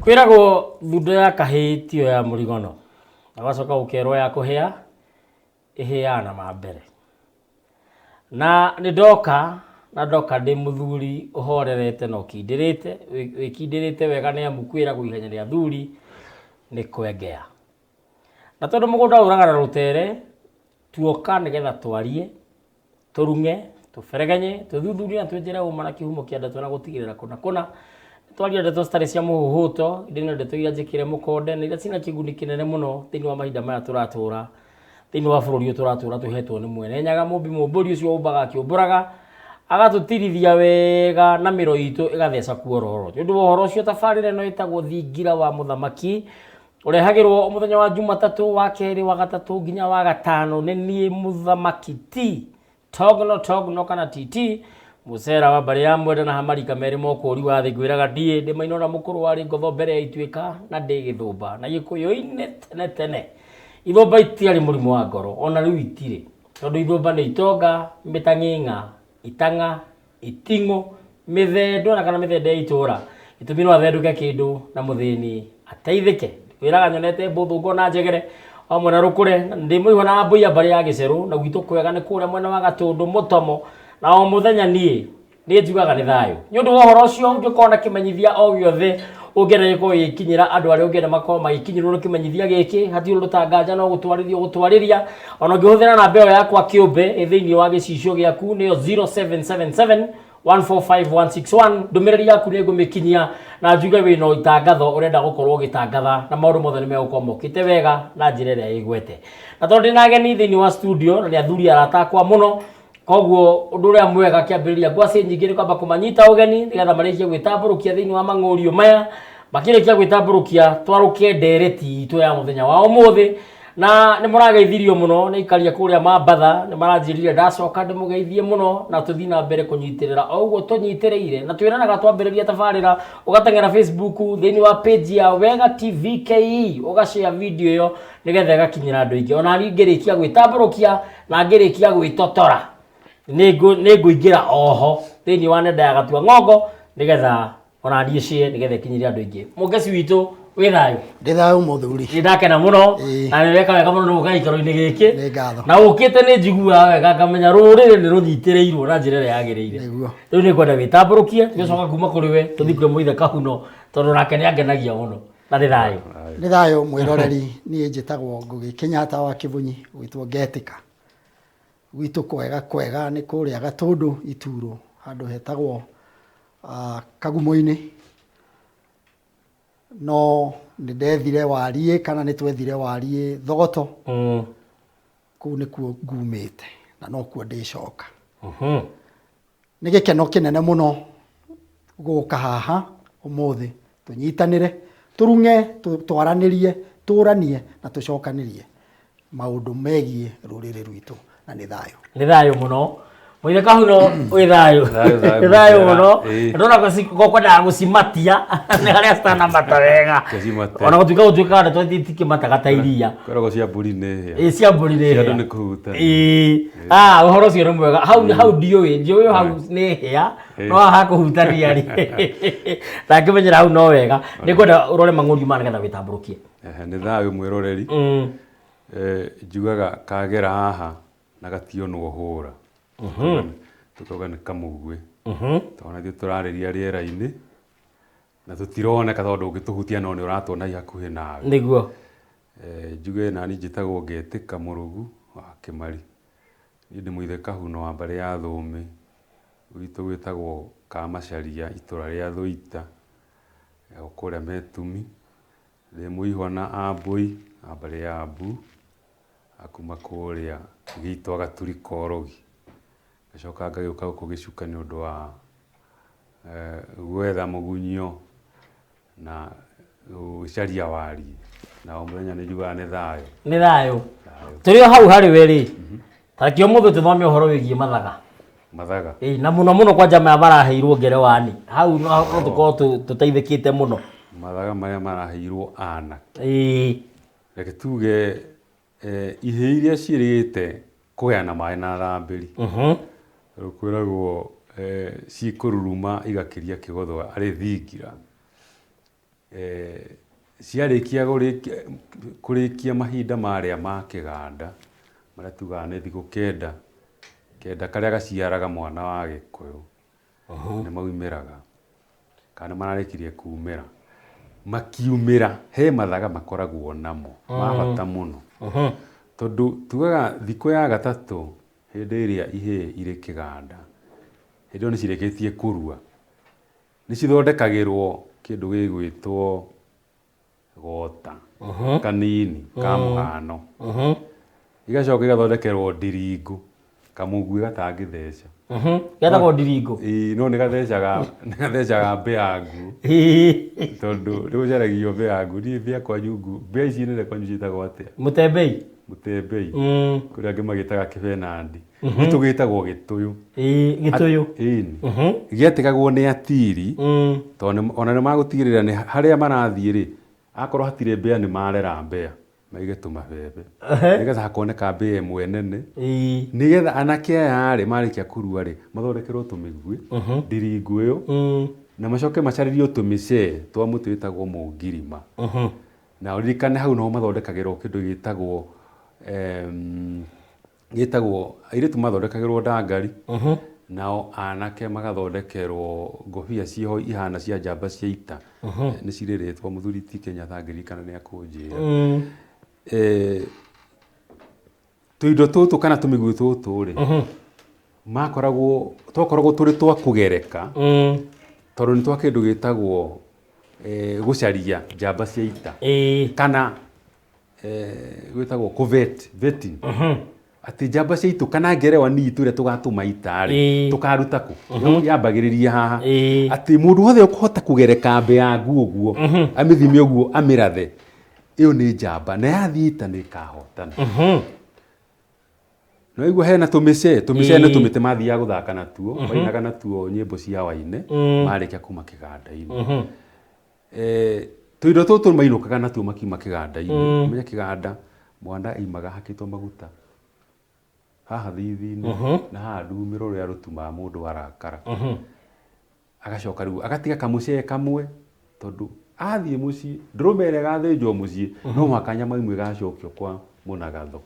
Kwiragwo thundo ya kahĩĩ tiyo ya mũrigono. Agacoka ũkerwo ya kũhĩa ĩhĩaga na mambere. Na nĩ ndoka ndĩ mũthuri ũhorerete na ũkindĩrĩte, wĩkindĩrĩte wega nĩ amu kwĩragwo ihenya rĩa athuri nĩ kwengea. Na tondũ mũgũnda ũraga na rũtere, tuoka nĩgetha twarie, tũrung'e, tũberegenye, tũthuthurie na twĩnjĩre ũma na kĩhumo kĩa ndeto na gũtigĩrĩra kũna. Twaria ndeto citarĩ cia mũhuhũto, nĩ ndeto iria njĩkĩre mũkonde, na iria cina kĩguni kĩnene mũno thĩinĩ wa mahinda maya tũratũra, thĩinĩ wa bũrũri ũyũ tũratũra tũhetwo nĩ Mwene Nyaga mũmbũri ũcio ũmbaga akĩũmbũraga, agatũtirithia wega na mĩro itũ ĩgatheca kuororo. Nĩ ũndũ wa ũhoro ũcio tabarĩra ĩno ĩtagwo Thingira wa Mũthamaki, ũrehagĩrwo mũthenya wa Jumatatũ, wa kerĩ, wa gatatũ nginya wa gatano nĩ niĩ Mũthamaki T Togno kana TT Mũcera wa mbarĩ ya Mwenda na Hamarika merĩ mokũri wa thĩ ngwĩraga ndiĩ ndĩ Mainona mũkũrũ warĩ ngotho mbere ya ituĩka na ndĩ Gĩthũmba na Gĩkũyũ-inĩ tene Ithũmba itiarĩ mũrimũ wa ngoro ona rĩu itirĩ tondũ Ithũmba nĩ itonga, mĩtang'ing'a, itang'a, iting'ũ, mĩthendo na kana mĩthende ya itũra itũmi no athendũke kĩndũ na mũthĩni ateithĩke. Kwĩraga nyonete mbũthũ na njegere o mwena rũkũre ndĩ mũihwo na mbũia mbarĩ ya Gĩcerũ na gwitũ kwega nĩ kũrĩa mwena wa Gatũndũ Mũtomo na o mũthenya niĩ njugaga nĩ thayũ. Nĩ ũndũ wa ũhoro ũcio ũngĩkorwo na kĩmenyithia o gĩothe ũngĩenda gĩkorwo gĩkinyĩra andũ arĩa ũngĩenda makorwo magĩkinyĩrwo nĩ kĩmenyithia gĩkĩ, hatirĩ ũndũ ta nganja no gũtwarĩria ona ũngĩhũthĩra namba ĩyo yakwa kĩũmbe thĩinĩ wa gĩcicio gĩaku nĩyo 0777 145 161. Ndũmĩrĩri yaku nĩ ngũmĩkinyia na njuge wĩna itangatho ũrenda gũkorwo ũgĩtangatha na maũndũ mothe nĩ megũkorwo mokĩte wega na njĩra ĩrĩa ĩgwete. Na tondũ ndĩna ageni thĩinĩ wa studio na nĩ athuri arata akwa mũno, koguo ũndũ ũrĩa mwega kĩambĩrĩria ngwacĩ nyingĩ nĩ kwamba kũmanyita ũgeni nĩgetha marĩkie gwĩtambũrũkia thĩinĩ wa mang'ũrio maya, makĩrĩkia gwĩtambũrũkia twarũkie ndereti itũ ya mũthenya wa ũmũthĩ. Na nĩ mũrageithirio mũno nĩ ikaria kũrĩa Mambatha, nĩ maranjĩrire ndacoka ndĩmũgeithie mũno na tũthiĩ na mbere kũnyitĩrĩra o ũguo tũnyitĩrĩire, na twĩranaga twambĩrĩria tabarĩra ũgateng'era Facebook thĩinĩ wa page ya Wega TV KE ũgashare video ĩyo nĩgetha ĩgakinyĩra andũ aingĩ. Ona niĩ ngĩrĩkia gwĩtambũrũkia na ngĩrĩkia gwĩtotora nĩ ngũingĩra oho thĩinĩ wa nenda ya Gatua Ng'ongo nĩgetha ona niĩ nĩgetha ikinyĩre andũ aingĩ. Mũngeci witũ wĩ thayũ? Ndĩ thayũ mũthuri. Nĩ ndakena mũno na nĩ weka wega mũno nĩ gũka gĩikaro-inĩ gĩkĩ. Nĩ ngatho. Na ũkĩte nĩ njiguaga wega ngamenya rũrĩrĩ nĩ rũnyitĩrĩirwo na njĩra ĩrĩa yagĩrĩire. Rĩu nĩ ngwenda wĩtambũrũkie tũgĩcoka kuma kũrĩ we tũthiĩ kũrĩ Mũithe Kahuno tondũ nake nĩ angenagia mũno. Na nĩ thayũ. Nĩ thayũ mwĩroreri, niĩ njĩtagwo Ngũgĩ Kenyatta wa Kĩbũnyi, gwĩtwo Ngetĩka. Gwitũ kwega nĩ kũrĩa Gatũndũ Ituro handũ hetagwo Kagumo-inĩ. No nĩ ndethire Wariĩ kana nĩ twethire Wariĩ Thogoto. Kũu nĩkuo ngumĩte na no kuo ndĩcoka. Nĩ gĩkeno kĩnene mũno gũka haha ũmũthĩ tũnyitanĩre, tũrung'e, twaranĩrie, tũranie na tũcokanĩrie maũndũ megiĩ rũrĩrĩ rwitũ na nĩ thayũ. Nĩ thayũ mũno. Mũithe Kahuno wĩ thayũ? Nĩ thayũ mũno. Ndona gũkwendaga gũcimatia nĩ harĩa citanamata wega. Ona gũtuĩka ndeto itikĩmataga ta iria. Koragwo cia mbũri nĩ hĩa. Cia mbũri nĩ hĩa. Cia andũ nĩ kũhuta. Ũhoro ũcio nĩ mwega. Hau ndiũĩ hau nĩ hĩa no haha kũhutania rĩ. Na ngĩmenyera hau no wega. Nĩ ngwenda ũrore mang'ũrio maya nĩgetha wĩtambũrũkie. Nĩ thayũ mwĩroreri. Njugaga kagera haha na gationwo hũra. Tũkauga nĩ kamũgwĩ tondũ ithuĩ tũrarĩria rĩera-inĩ na tũtironeka tondũ ũngĩtũhutia no nĩ ũratuona hakuhĩ nawe. Nĩguo. Njuge nani njĩtagwo Ngetĩka Mũrũgu wa Kĩmari. Niĩ ndĩ Mũithe Kahuno wa mbarĩ ya Thũmĩ, gwitũ gwĩtagwo Kamacaria itũra rĩa Thũita o kũrĩa Metumi. Ndĩ mũihwa na Ambũi a mbarĩ ya Mbu akuma kũrĩa gĩitwa Gaturi Korogi. Gacoka ngagĩũka gũkũ Gĩcuka nĩ ũndũ wa gwetha mũgunyio na gũcaria Wariĩ. Na o mũthenya nĩ njugaga nĩ thayũ. Nĩ thayũ. Tũrĩ o hau harĩ we rĩ, tarĩkia ũmũthĩ tũthome ũhoro wĩgiĩ mathaga. Mathaga. Na mũno kwanja maya maraheirwo Ngerewani. Hau no tũkorwo tũteithĩkĩte mũno. Mathaga marĩa maraheirwo anake. Reke tuge ihĩ iria ciĩrĩgĩte kũheana maĩ na thambĩri. Kwĩragwo ciĩkũruruma igakĩria kĩgothwo arĩ thingira. ciarĩkia kũrĩkia mahinda marĩa ma kĩganda marĩa tugaga nĩ thikũ kenda karĩa gaciaraga mwana wa Gĩkũyũ nĩ maumĩraga kana mararĩkirie kumĩra makiumĩra he mathaga makoragwo namo ma bata mũno tondũ tugaga thikũ ya gatatũ hĩndĩ ĩrĩa ihĩĩ irĩ kĩganda hĩndĩ ĩyo nĩ cirĩkĩtie kũrua nĩ cithondekagĩrwo kĩndũ gĩgwĩtwo gota kanini ka mũhano igacoka igathondekerwo ndiringu kamũguĩ gatangĩtheca getagwo ndiringu no nĩ gathecaga mbĩa ngu tondũ nĩ gũcaragio mbĩa ngu niĩ mbĩa kwanyu ngu mbĩa ici nene kwanyu ciĩtagwo atĩa mũtembei kũrĩa angĩ magĩtaga kĩbenandi gwitũ gĩtagwo gĩtũyũ gĩategagwo nĩ atiri tondũ ona nĩ magũtigĩrĩra harĩa marathiĩ rĩ akorwo hatirĩ mbĩa nĩ marera mbĩa maige tũmabebe nĩgetha hakoneka mbĩa ĩmwe nene nĩgetha anake aya rĩ marĩkia kũrua rĩ mathondekerwo tũmĩguĩ ndiringu ĩyo na macoke macarĩrio tũmĩcee twa mũtĩ wĩtagwo mũngirima na ũririkane hau no mathondekagĩrwo kĩndũ gĩtagwo airĩtu mathondekagĩrwo ndangari nao anake magathondekerwo ngobia ciho ihana cia njamba cia ita nĩ cirĩrĩtwo mũthuri ti Kenyatta ngĩririkana nĩ akũnjĩra tũindo tũtũ kana tũmĩguĩ tũtũ rĩ twakoragwo tũrĩ twa kũgereka tondũ nĩ twa kĩndũ gĩtagwo gũcaria njamba cia ita kana gwĩtagwo vetting atĩ njamba cia itũ kana ngerewa nitũ ũrĩa tũgatũma ita rĩ tũkaruta kũ yambagĩrĩria haha atĩ mũndũ wothe ũkũhota kũgereka mbĩa ngu ũguo amĩthime ũguo amĩrathe ĩyo nĩ njamba na yathiĩ ita nĩ ĩkahotana no igua hena tũmĩcee nĩ tũmĩtĩ mathiaga gũthaka natuo mainaga natuo nyĩmbo cia waine marĩkia kuma kĩganda-inĩ tũindo tũtũ mainũkaga natuo makiuma kĩganda-inĩ menya kĩganda mwana aimaga hakĩtwo maguta haha thithi-inĩ na haha ndumĩro rũrĩa rũtumaga mũndũ arakara agacoka rĩu agatiga kamũcee kamwe tondũ athiĩ mũciĩ ndũrũme ĩrĩa ĩgathĩnjwo mũciĩ no mũhaka nyama imwe igacokio kwa mũnagatho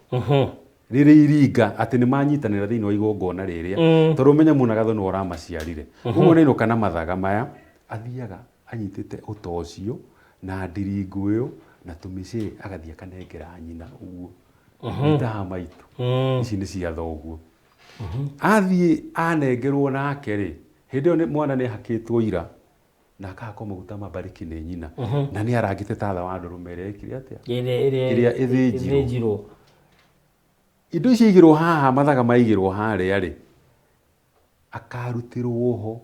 rĩrĩ iringa atĩ nĩ manyitanĩra thĩinĩ wa igongona rĩrĩa tondũ ũmenye mũnagatho nĩ ũramaciarire ũguo nĩ ĩnũka na mathaga maya athiaga anyitĩte ũtocio na ndiringu ĩyo na tũmĩcee agathiĩ akanengera nyina ũguo itaha maitũ ici nĩ cia thoguo athiĩ anengerwo nake rĩ hĩndĩ ĩyo mwana nĩ ahakĩtwo ira na akahakwo maguta mabarĩki nĩ nyina na nĩ arangĩte tatha wa ndũrũme ĩrĩa ĩkire atĩa ĩrĩa ĩthĩnjirwo indo ici igĩrwo haha mathaga maigĩrwo harĩa rĩ akarutĩrwo ho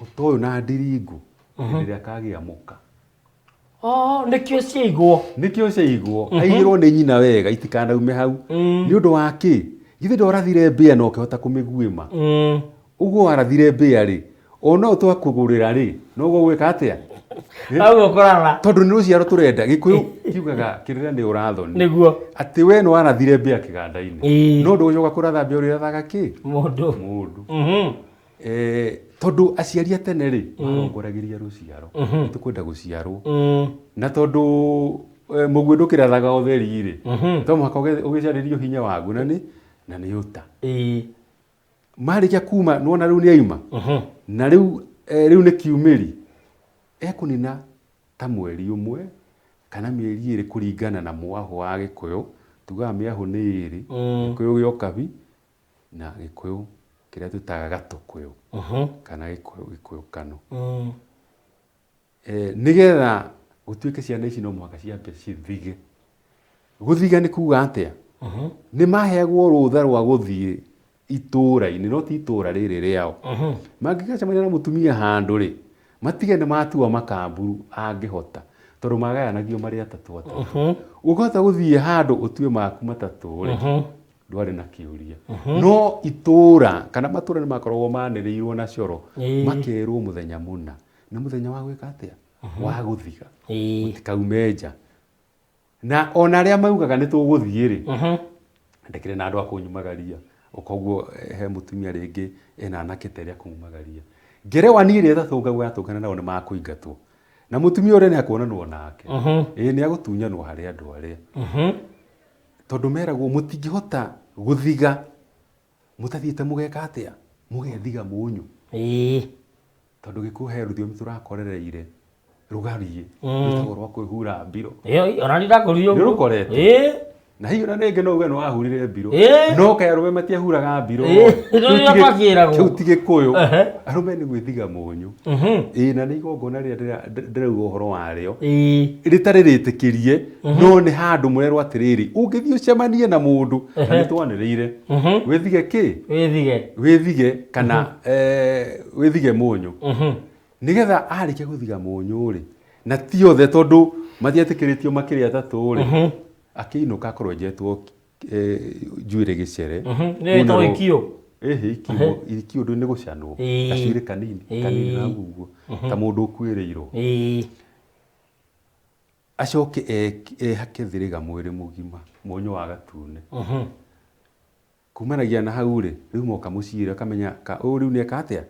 ũtoyũ na ndiringu rĩrĩa akagĩa mũka nĩkĩo ciaigwo aigĩrwo nĩ nyina wega itikanaume hau nĩ ũndũ wa kĩ githĩ ndorathire mbĩa na ũkĩhota kũmĩguĩma ũguo warathire mbĩa rĩ ona ũtwakũgũrĩra rĩ noguo gwĩka atĩa tondũ nĩ rũciaro tũrenda Gĩkũyũ kiugaga kĩrĩra nĩ ũrathoni nĩguo atĩ we nĩ warathire mbĩa kĩganda-inĩ no ndũgũcoka kũratha mbĩa ũrĩa ũrathaga kĩ mũndũ tondũ aciari a tene rĩ marongoragĩria rũciaro tũkwenda gũciarwo na tondũ mũguĩ ndũkĩrathaga ũtheri rĩ to mũhaka ũgĩcarĩrio hinya wagu na nĩ ũta marĩkia kuma nĩwona rĩu nĩ aima na rĩu nĩ kiumĩri ekũnina ta mweri ũmwe kana mĩeri ĩrĩ kũringana na mwaho wa Gĩkũyũ tugaga mĩaho nĩ ĩrĩ Gĩkũyũ gĩa ũkabi na Gĩkũyũ kĩrĩa twĩtaga gatũkũyũ kana Gĩkũyũ kano nĩgetha gũtuĩke ciana ici no mũhaka ciambe cithige gũthiga nĩ kuga atĩa nĩ maheagwo rũtha rwa gũthiĩ itũra-inĩ no ti itũra rĩrĩ rĩao mangĩgacemania na mũtumia handũ rĩ matige nĩ matua makamburu angĩhota tondũ magayanagio marĩ atatũ ũkahota gũthiĩ handũ ũtue maku matatũ rĩ ndwarĩ na kĩũria no itũra kana matũra nĩ makoragwo manĩrĩirwo na coro makerwo mũthenya mũna nĩ mũthenya wa gwĩka atĩa wa gũthiga mũtikaume nja na ona arĩa maugaga nĩ tũgũthiĩ rĩ ndekire na andũ a kũnyumagaria ũkoguo he mũtumia rĩngĩ ena anake terĩa kũmumagaria ngerewa niĩ rĩa tatũngagwo yatũngana nao nĩ makũingatwo na mutumia ore ne akuonanwo nake ne agutunyanwo hari andu aria tondu meragwo mutingihota guthiga mutathiite mugeka atia mugethiga munyu tondu gikuhe ruthiumi turakorereire rugarie nitagwo rwa kwihura mbiro ona ndakuriyo rukorete na hiyo na nenge no no ahurire mbiro no kaya rume matiahuraga mbiro kiu tigikuyu arume ni gwithiga munyu na ni igongona ria ndirauga uhoro wario ritari ritikirie no ni handu murerwo atiriri ungithio cemanie na mundu na nitwaniriire withige ki withige kana withige munyu nigetha arikia guthiga munyu ri na ti othe tondu matiatikiritio makiri atatu ri akiinuka akorwenjetwo njuire gicere nito ikio ikio ndu ni gucanwo gacire kanini na guguo ta mundu ukwirirwo acoke hake thiriga mwiri mugima munyu wa gatune kumanagia na hau ri riu moka mucire akamenya riu ni akatia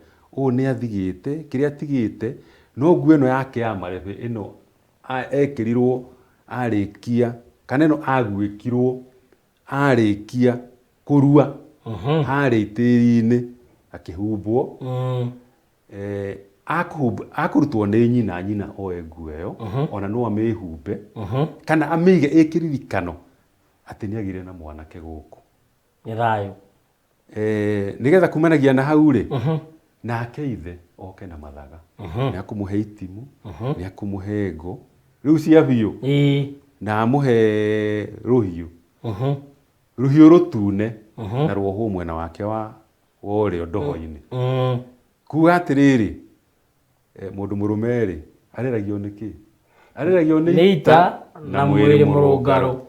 ni athigite kiria atigite no nguo ino yake ya marebe ino ekirirwo arikia kana ino agwikirwo arikia kurua hari tiri-ini akihumbwo akurutwo ni nyina oe nguo iyo ona no amihumbe kana amige ikiririkano ati ni agire na mwanake guku ni thayo nigetha kumanagia na hau ri nake ithe oke na mathaga ni akumuhe itimu ni akumuhe ngo riu cia biu na amuhe ruhiu ruhiu rutune na ruoho mwena wake wa urio ndoho-ini kuga atiriri mundu murumeri areragio niki areragio ni ita na mwiri murungaru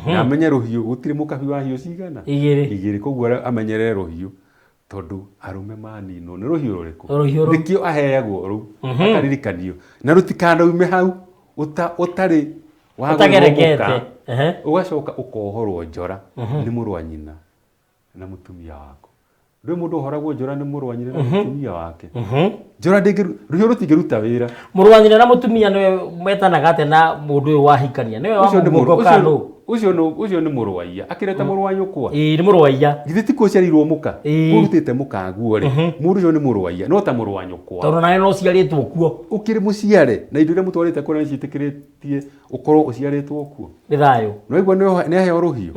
na amenye ruhiu gutiri mukabi wa hiu cigana igiri koguo amenyere ruhiu tondu arume manino ni ruhiu ruriku nikio aheagwo ru akaririkaniyo na rutikandaume hau utari utagerekete ugacoka ukohorwo njora ni muru wa nyina na mutumia wako ndu mundu horagwo njora ni muru wa nyina na mutumia wake njora ruhiu rutingiruta wira muru wa nyina na mutumia niwe metanaga ate na mundu uyu wahikania niwe wa mungu kanu ucio ni muru wa iya akireta muru wa nyukwa ni muru wa iya githiti ko ciarirwo muka urutite muka guo ri mundu ucio ni muru wa iya no ta muru wa nyukwa tondu nae no ciaritwo kuo ukiri muciare na indo iria mutwarite kuri ni citikiritie ukorwo uciaritwo kuo ni thayo no igwa ni aheo ruhiu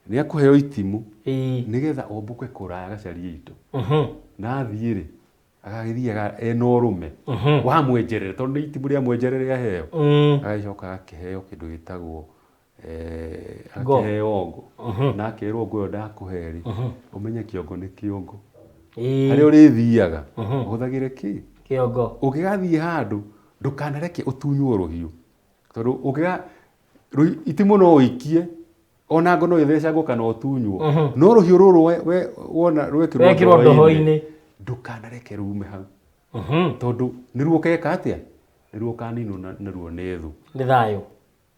ni akuheo itimu nigetha ombuke kuraya gacarie indo na athiri agagithiaga eno rume wa mwenjerere tondu itimu ria mwenjerere aheo agacoka akiheo kindu gitagwo akiheo ngo na akirwo ngo ndakuheri umenye kiongo ni kiongo hari urithiaga uhuthagire ki kiongo ukigathie handu ndukanareke utunywo ruhiu tondu ukiga itimu no ikie ona ngo no ithesha ngo kana utunywo no ruhiu ruru we wona rwekirwo ndoho-ini ndukanareke rume hau tondu niruo keka atia niruo kanino na ruo nethu ni thayo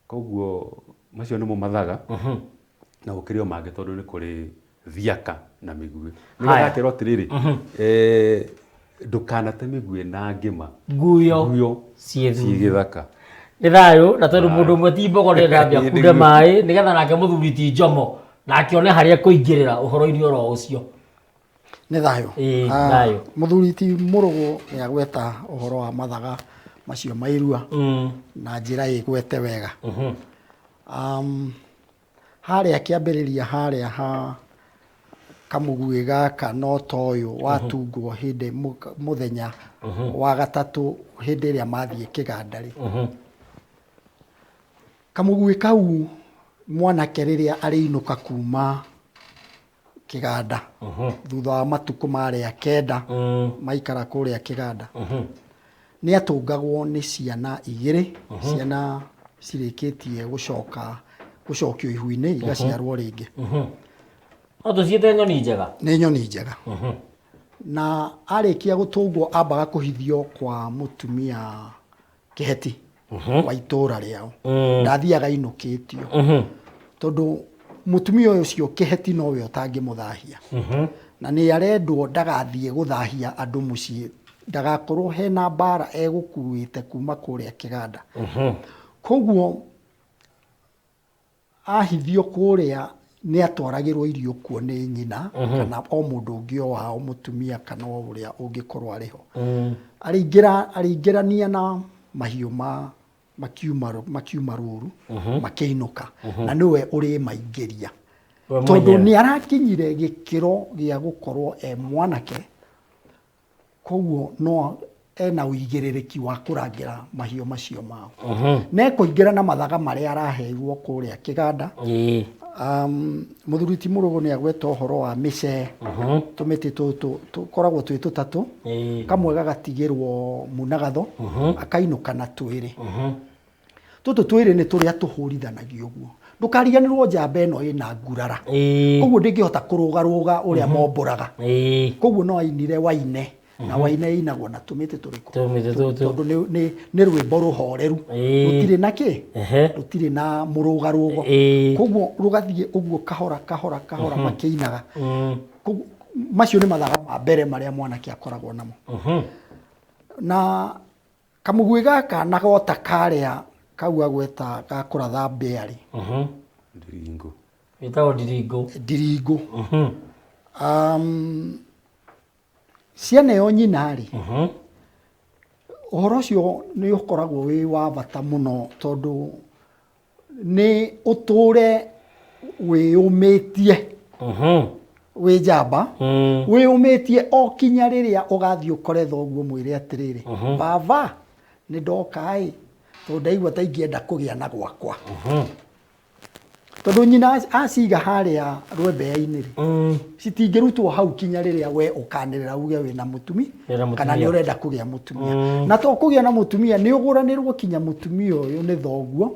koguo macio nimo mathaga na gukirio mange tondu ni kuri thiaka na migue nigetha kero atiriri ndukanate migue na ngima nguyo cigithaka ni thayo na tondu mundu umwe ti mbogo ni ndambia kunde mai nigetha nake muthuri ti njomo na akione haria kuingirira uhoro-ini oro ucio ni thayo thayo muthuri ti murugu ni agweta uhoro wa mathaga macio mairua na njira igwete wega haria kiambiriria haria ha kamugui gaka no toyo watungwo hindi muthenya wa gatatu hindi iria mathie kigandari kamugui kau mwanake riria ariinuka kuma kiganda thutha wa matuku maria kenda maikara kuria kiganda ni atungagwo ni ciana igiri ciana cirikitie gucokio ihu-ini igaciarwo ringi oto ciete nyoni njega ni nyoni njega na arikia gutungwo ambaga kuhithio kwa mutumia kiheti wa itura riao ndathiaga inukitio tondu mutumia ucio kiheti nowe utangimuthahia na ni arendwo ndagathie guthahia andu mucii ndagakorwo hena mbara egũkuĩte kuma kũrĩa kĩganda. Koguo ahithio kũrĩa nĩ atwaragĩrwo irio kuo nĩ nyina kana o mũndũ ũngĩ o wao mũtumia kana o ũrĩa ũngĩkorwo arĩ ho. Arĩingĩrania na mahiũ makiuma rũru makĩinũka na nĩwe ũrĩmaingĩria tondũ nĩ arakinyire gĩkĩro gĩa gũkorwo mwanake, koguo no ena ũigĩrĩrĩki wa kũrangĩra mahiũ macio mao. Nekũingĩra na mathaga marĩa araheirwo kũrĩa kĩganda. Mũthuri ti Mũrũgũ nĩ agweta ũhoro wa mĩcee, tũmĩtĩ tũtũ tũkoragwo twĩ tũtatũ, kamwe gagatigĩrwo Munagatho akainũka na twĩrĩ. Tũtũ twĩrĩ nĩ tũrĩa tũhũrithanagio ũguo. Ndũkariganĩrwo njamba ĩno ĩna ngurara, koguo ndĩngĩhota kũrũgarũga ũrĩa mombũraga, koguo no ainire Waine na Waine inagwo na tũmĩtĩ tũrĩkũ tondũ nĩ rwĩmbo rũhoreru rũtirĩ na kĩ, rũtirĩ na mũrũgarũgo, koguo rũgathiĩ ũguo kahora makĩinaga. Macio nĩ mathaga ma mbere marĩa mwanake akoragwo namo. Na kamũgwĩ gaka na gota karĩa kau agweta gakũratha mbĩarĩ, Ndiringo, ĩtagwo Ndiringo. Ciana ĩyo nyina-rĩ, ũhoro ũcio nĩ ũkoragwo wĩ wa bata mũno tondũ nĩ ũtũre wĩyũmĩtie wĩ njamba, wĩyũmĩtie o kinya rĩrĩa ũgathiĩ ũkore thoguo mwĩre atĩrĩrĩ, baba nĩ ndoka-ĩ tondũ ndaigua ta ingĩenda kũgĩa na gwakwa. Tondũ nyina aciga harĩa rwembea-inĩ-rĩ, citingĩrutwo hau kinya rĩrĩa we ũkanĩrĩra uge wĩna mũtumia kana nĩ ũrenda kũgĩa mũtumia. Na to kũgĩa na mũtumia, nĩ ũgũranĩrwo kinya mũtumia ũyũ nĩ thoguo,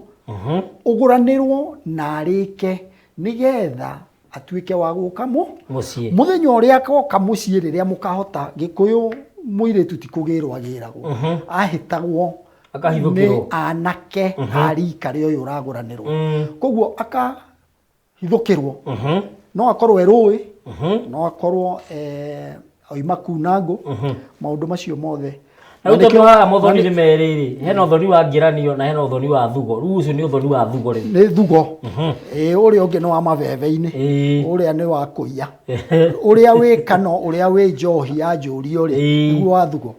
ũgũranĩrwo na arĩke nĩgetha atuĩke wa gũka mũciĩ. Mũthenya ũrĩa agoka mũciĩ rĩrĩa mũkahota, Gĩkũyũ mũirĩtu ti kũgĩrwo agĩragwo, ahĩtagwo nĩ anake a rika rĩa ũyũ ũragũranĩrwo. Koguo akahithũkĩrwo, no akorwo erũĩ, no akorwo oima kunangũ, maũndũ macio mothe. Rĩu tondũ haha maũthoni nĩ merĩ-rĩ, hena ũthoni wa ngĩranio na hena ũthoni wa thugo. Rĩu ũcio nĩ ũthoni wa thugo rĩu. Nĩ thugo. Ũrĩa ũngĩ nĩ wa mabebe-inĩ, ũrĩa nĩ wa kũiya. Ũrĩa wĩ kano, ũrĩa wĩ njohi ya njũrio-rĩ, nĩguo wa thugo.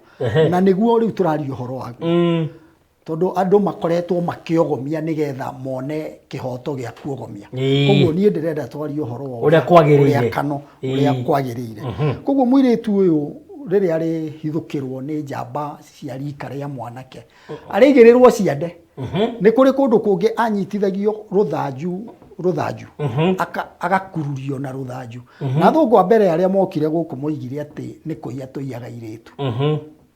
Na nĩguo rĩu tũraria ũhoro waguo. Tondũ andũ makoretwo makĩogomia nĩgetha mone kĩhoto gĩa kuogomia. Koguo niĩ ndĩrenda twarie ũhoro wa ũrĩa kano, ũrĩa kwagĩrĩire. Koguo mũirĩtu ũyũ rĩrĩa arĩhithũkĩrwo nĩ njamba cia rika rĩa mwanake, arĩigĩrĩrwo ciande. Nĩ kũrĩ kũndũ kũngĩ anyitithagio rũthanju agakururio na rũthanju. Na athũngũ a mbere arĩa mokire gũkũ moigire atĩ nĩ kũiya tũiyaga irĩtu.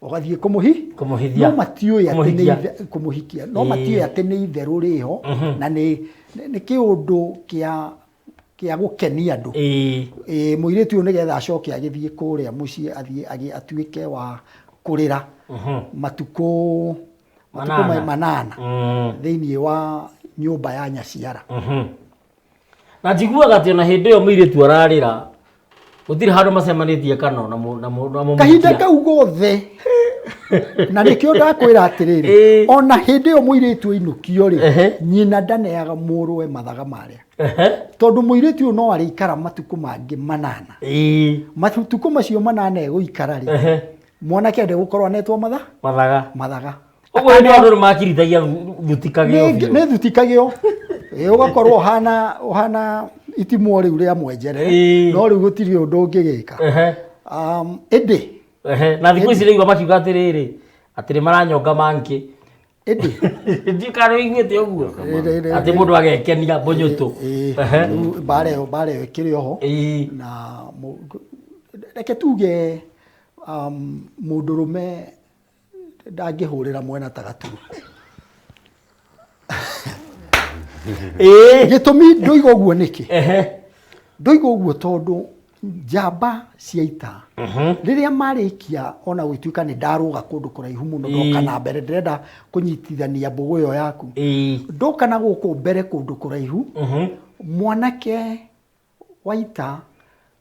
Ũgathiĩ kũmũhithia, no matiũĩ atĩ nĩ kũmũhikia, no matiũĩ atĩ nĩ itherũ rĩho na nĩ kĩũndũ kĩa gũkenia andũ. Mũirĩtu ũyũ nĩgetha acoke agĩthiĩ kũrĩa mũciĩ atuĩke wa kũrĩra matukũ manana thĩinĩ wa nyũmba ya nyaciara. Na njiguaga atĩ ona hĩndĩ ĩyo mũirĩtu ararĩra gũtirĩ handũ macemanĩtie kano na mũmukia. Kahinda kau gothe na nĩkĩo ndakwĩra atĩrĩrĩ, ona hĩndĩ ĩyo mũirĩtu ainũkio-rĩ, nyina ndaneaga mũrũwe mathaga marĩa, tondũ mũirĩtu ũyũ no arĩikara matukũ mangĩ manana. Matukũ macio manana egũikara-rĩ, mwanake ndegũkorwo anetwo mathaga. Ũguo nĩ andũ nĩmakirithagia thutikagio biũ. Nĩ thutikagio, ũgakorwo ũhana itimũ rĩu rĩa mwenjerere, no rĩu gũtirĩ ũndũ ũngĩgĩka. Ĩndĩ na thikũ ici rĩu makiuga atĩrĩrĩ, atĩ nĩ maranyonga mangĩ. Ĩndĩ ndikano iguĩte ũguo atĩ mũndũ agekenia mbũnyũtũ. Mbara ĩyo ĩkĩrĩ oho, na reke tuge mũndũrũme ndangĩhũrĩra mwena ta Gaturu. Gĩtũmi ndoiga ũguo nĩkĩ? Ndoiga ũguo tondũ njamba cia ita rĩrĩa marĩkia ona gũtuĩka nĩ ndarũga kũndũ kũraihu mũno, ndoka na mbere ndĩrenda kũnyitithania mbũgũ ĩyo yaku, ndoka na gũkũ mbere kũndũ kũraihu, mwanake wa ita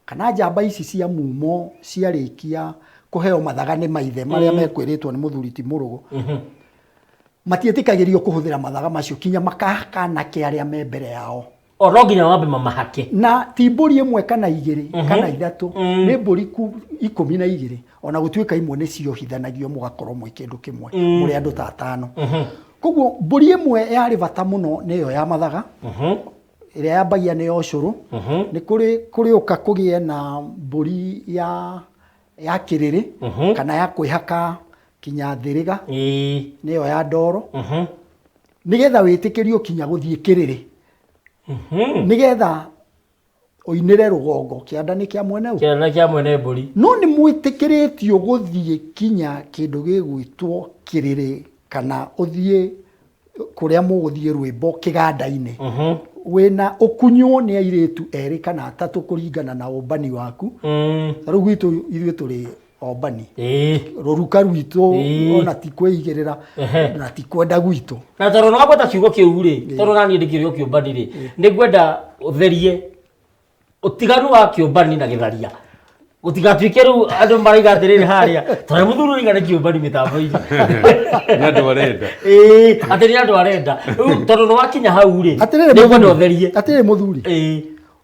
kana njamba ici cia mumo ciarĩkia kuheo mathaga nĩ maithe marĩa mekwiritwo nĩ muthuri ti Mũrũgũ matietĩkagĩrio kũhũthĩra mathaga macio kinya makahaka anake arĩa me mbere yao. No nginya wambe mamahake. Na ti mbũri ĩmwe kana igĩrĩ kana ithatũ nĩ mbũri 12 ona gũtuĩka imwe nĩ ciohithanagio mũgakorwo mwĩ kĩndũ kĩmwe mũrĩ andũ ta 5. Koguo mbũri ĩmwe yarĩ bata mũno nĩyo ya mathaga ĩrĩa yambagia nĩ ũcũrũ. Nĩ kũrĩ ũka kũgĩe na mbũri ya kĩrĩrĩ kana ya kwĩhaka kinya thĩrĩga nĩyo ya ndoro nĩgetha wĩtĩkĩrio kinya gũthiĩ kĩrĩrĩ nĩgetha ũinĩre rũgongo kĩanda nĩ kĩa mwene ũũ. Kĩanda kĩa mwene mbũri. No nĩ mwĩtĩkĩrĩtio gũthiĩ kinya kĩndũ gĩgwĩtwo kĩrĩrĩ kana ũthiĩ kũrĩa mũgũthiĩ rwĩmbo kĩganda-inĩ wĩna ũkunywo nĩ airĩtu 2 kana 3 kũringana na ũmbani waku. Rĩu gwitũ ithuĩ tũrĩ ombani rũruka rwitũ ona ti kwĩigĩrĩra na ti kwenda gwitũ. Na tondũ no gweta kiugo kĩu rĩ, tondũ naniĩ ndĩkĩrĩo kĩũmbani rĩ, nĩ ngwenda ũtherie ũtiganu wa kĩũmbani na gĩtharia. Gũtigatuĩke rĩu andũ maraiga atĩrĩrĩ harĩa tondũ mũthuri ũraiga nĩ kĩũmbani mĩtambo-inĩ. Nĩ andũ arenda. Atĩ nĩ andũ arenda. Rĩu tondũ nĩ wakinya hau rĩ, nĩ ngwenda ũtherie. Atĩrĩrĩ mũthuri,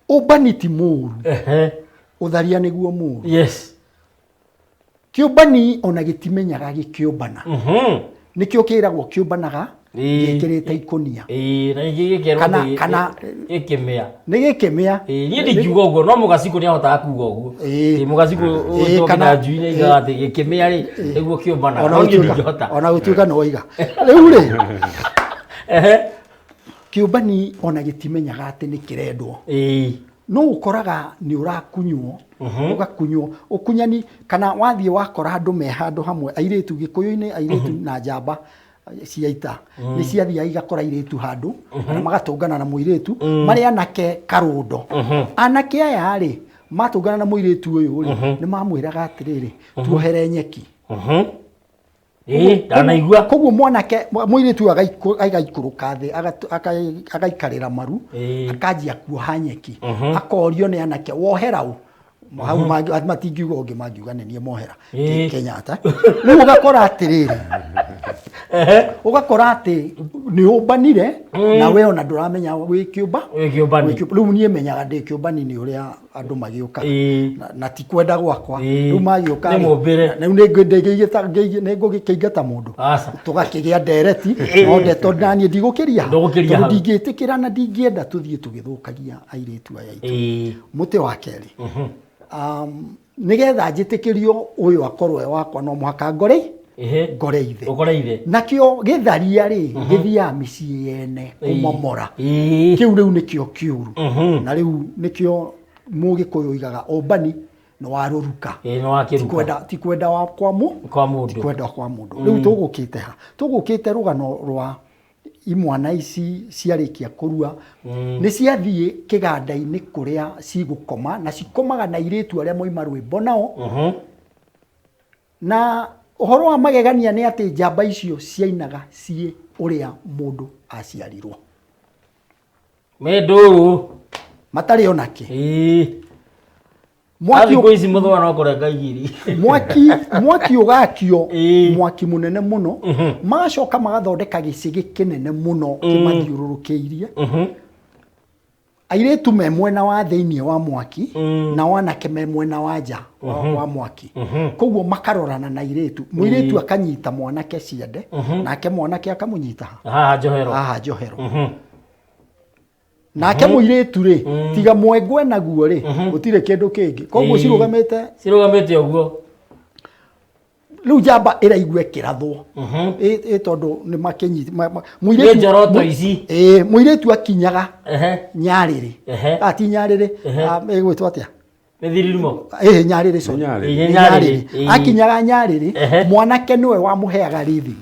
ũmbani ti mũru, ũtharia nĩguo mũru. Yes. Kĩũmbani ona gĩtimenyaga gĩkĩũmbana. Nĩkĩo kĩragwo kĩũmbanaga gĩkĩrĩte ikũnia. Na gĩkĩrwo kana gĩkĩmĩa. Nĩ gĩkĩmĩa. Niĩ ndingiuga ũguo no mũgacikũ nĩ ahotaga kuuga ũguo. Mũgacikũ ũtokĩna njui-inĩ aigaga atĩ gĩkĩmĩa rĩ nĩguo kĩũmbanaga. No niĩ ndingĩhota. Ona gũtuĩka no oiga. Rĩu rĩ kĩũmbani ona gĩtimenyaga atĩ nĩ kĩrendwo. No ũkoraga nĩ ũrakunywo ũgakunywo ũkunyani kana wathiĩ wakora andũ me handũ hamwe airĩtu Gĩkũyũ-inĩ airĩtu na njamba cia ita nĩ ciathiaga igakora airĩtu handũ kana magatũngana na mũirĩtu marĩ anake karũndo. Anake aya rĩ matũngana na mũirĩtu ũyũ rĩ nĩ mamwĩraga atĩrĩrĩ tuohere nyeki. Ndanaigua. Koguo mwanake mũirĩtu agaikũrũka thĩ agaikarĩra maru akanjia kuoha nyeki akorio nĩ anake wohera ũ hau matingiuga ũngĩ mangiuga nĩ niĩ mohera Kenyatta. Rĩu ũgakora atĩrĩrĩ ũgakora atĩ nĩ ũmbanire na we ona ndũramenya wĩ kĩũmba. Rĩu niĩ menyaga ndĩ kĩũmbani nĩ ũrĩa andũ magĩũka na ti kwenda gwakwa. Rĩu magĩũka rĩu nĩ ngũkĩingata mũndũ tũgakĩgĩa ndereti no ndeto naniĩ ndigũkĩria tondũ ndingĩtĩkĩra na ndingĩenda tũthiĩ tũgĩthũkagia airĩtu aya aitũ. Mũtĩ wa kerĩ nĩgetha njĩtĩkĩrio ũyũ akorwo wakwa no mũhaka ngore ithe. Nakĩo gĩtharia rĩ gĩthiaga mĩciĩ yene kũmomora. Kĩu rĩu nĩkĩo kĩũru na rĩu nĩkĩo Mũgĩkũyũ oigaga ũmbani nĩ wa rũruka ti kwenda kwa mũndũ. Rĩu tũgũkĩte rũgano rwa imwana ici ciarĩkia kũrua nĩ ciathiĩ kĩganda-inĩ kũrĩa cigũkoma na cikomaga na airĩtu arĩa moima rwĩmbo nao. Na ũhoro wa magegania nĩ atĩ njamba icio ciainaga ciĩ ũrĩa mũndũ aciarirwo. Mendũrũ matarĩ onake. Mwaki ici mũthwa no kũrenga igiri. Mwaki ũgakio mwaki mũnene mũno magacoka magathondeka gĩcigĩ kĩnene mũno kĩmathiũrũrũkĩirie. Airĩtu me mwena wa thĩinĩ wa mwaki na wanake me mwena wa nja wa mwaki. Koguo makarorana na airĩtu. Mũirĩtu akanyita mwanake ciande nake mwanake akamũnyita haha njohero. Nake mũirĩtu rĩ tiga mwengwe naguo rĩ gũtirĩ kĩndũ kĩngĩ. Koguo cirũgamĩte ũguo. Rĩu njamba ĩraigua ĩkĩrathwo tondũ nĩ makĩnyita mũirĩtu akinyaga Nyarĩrĩ ti Nyarĩrĩ ĩgwĩtwo atĩa Nyarĩrĩ akinyaga Nyarĩrĩ mwanake nĩwe wamũheaga rithi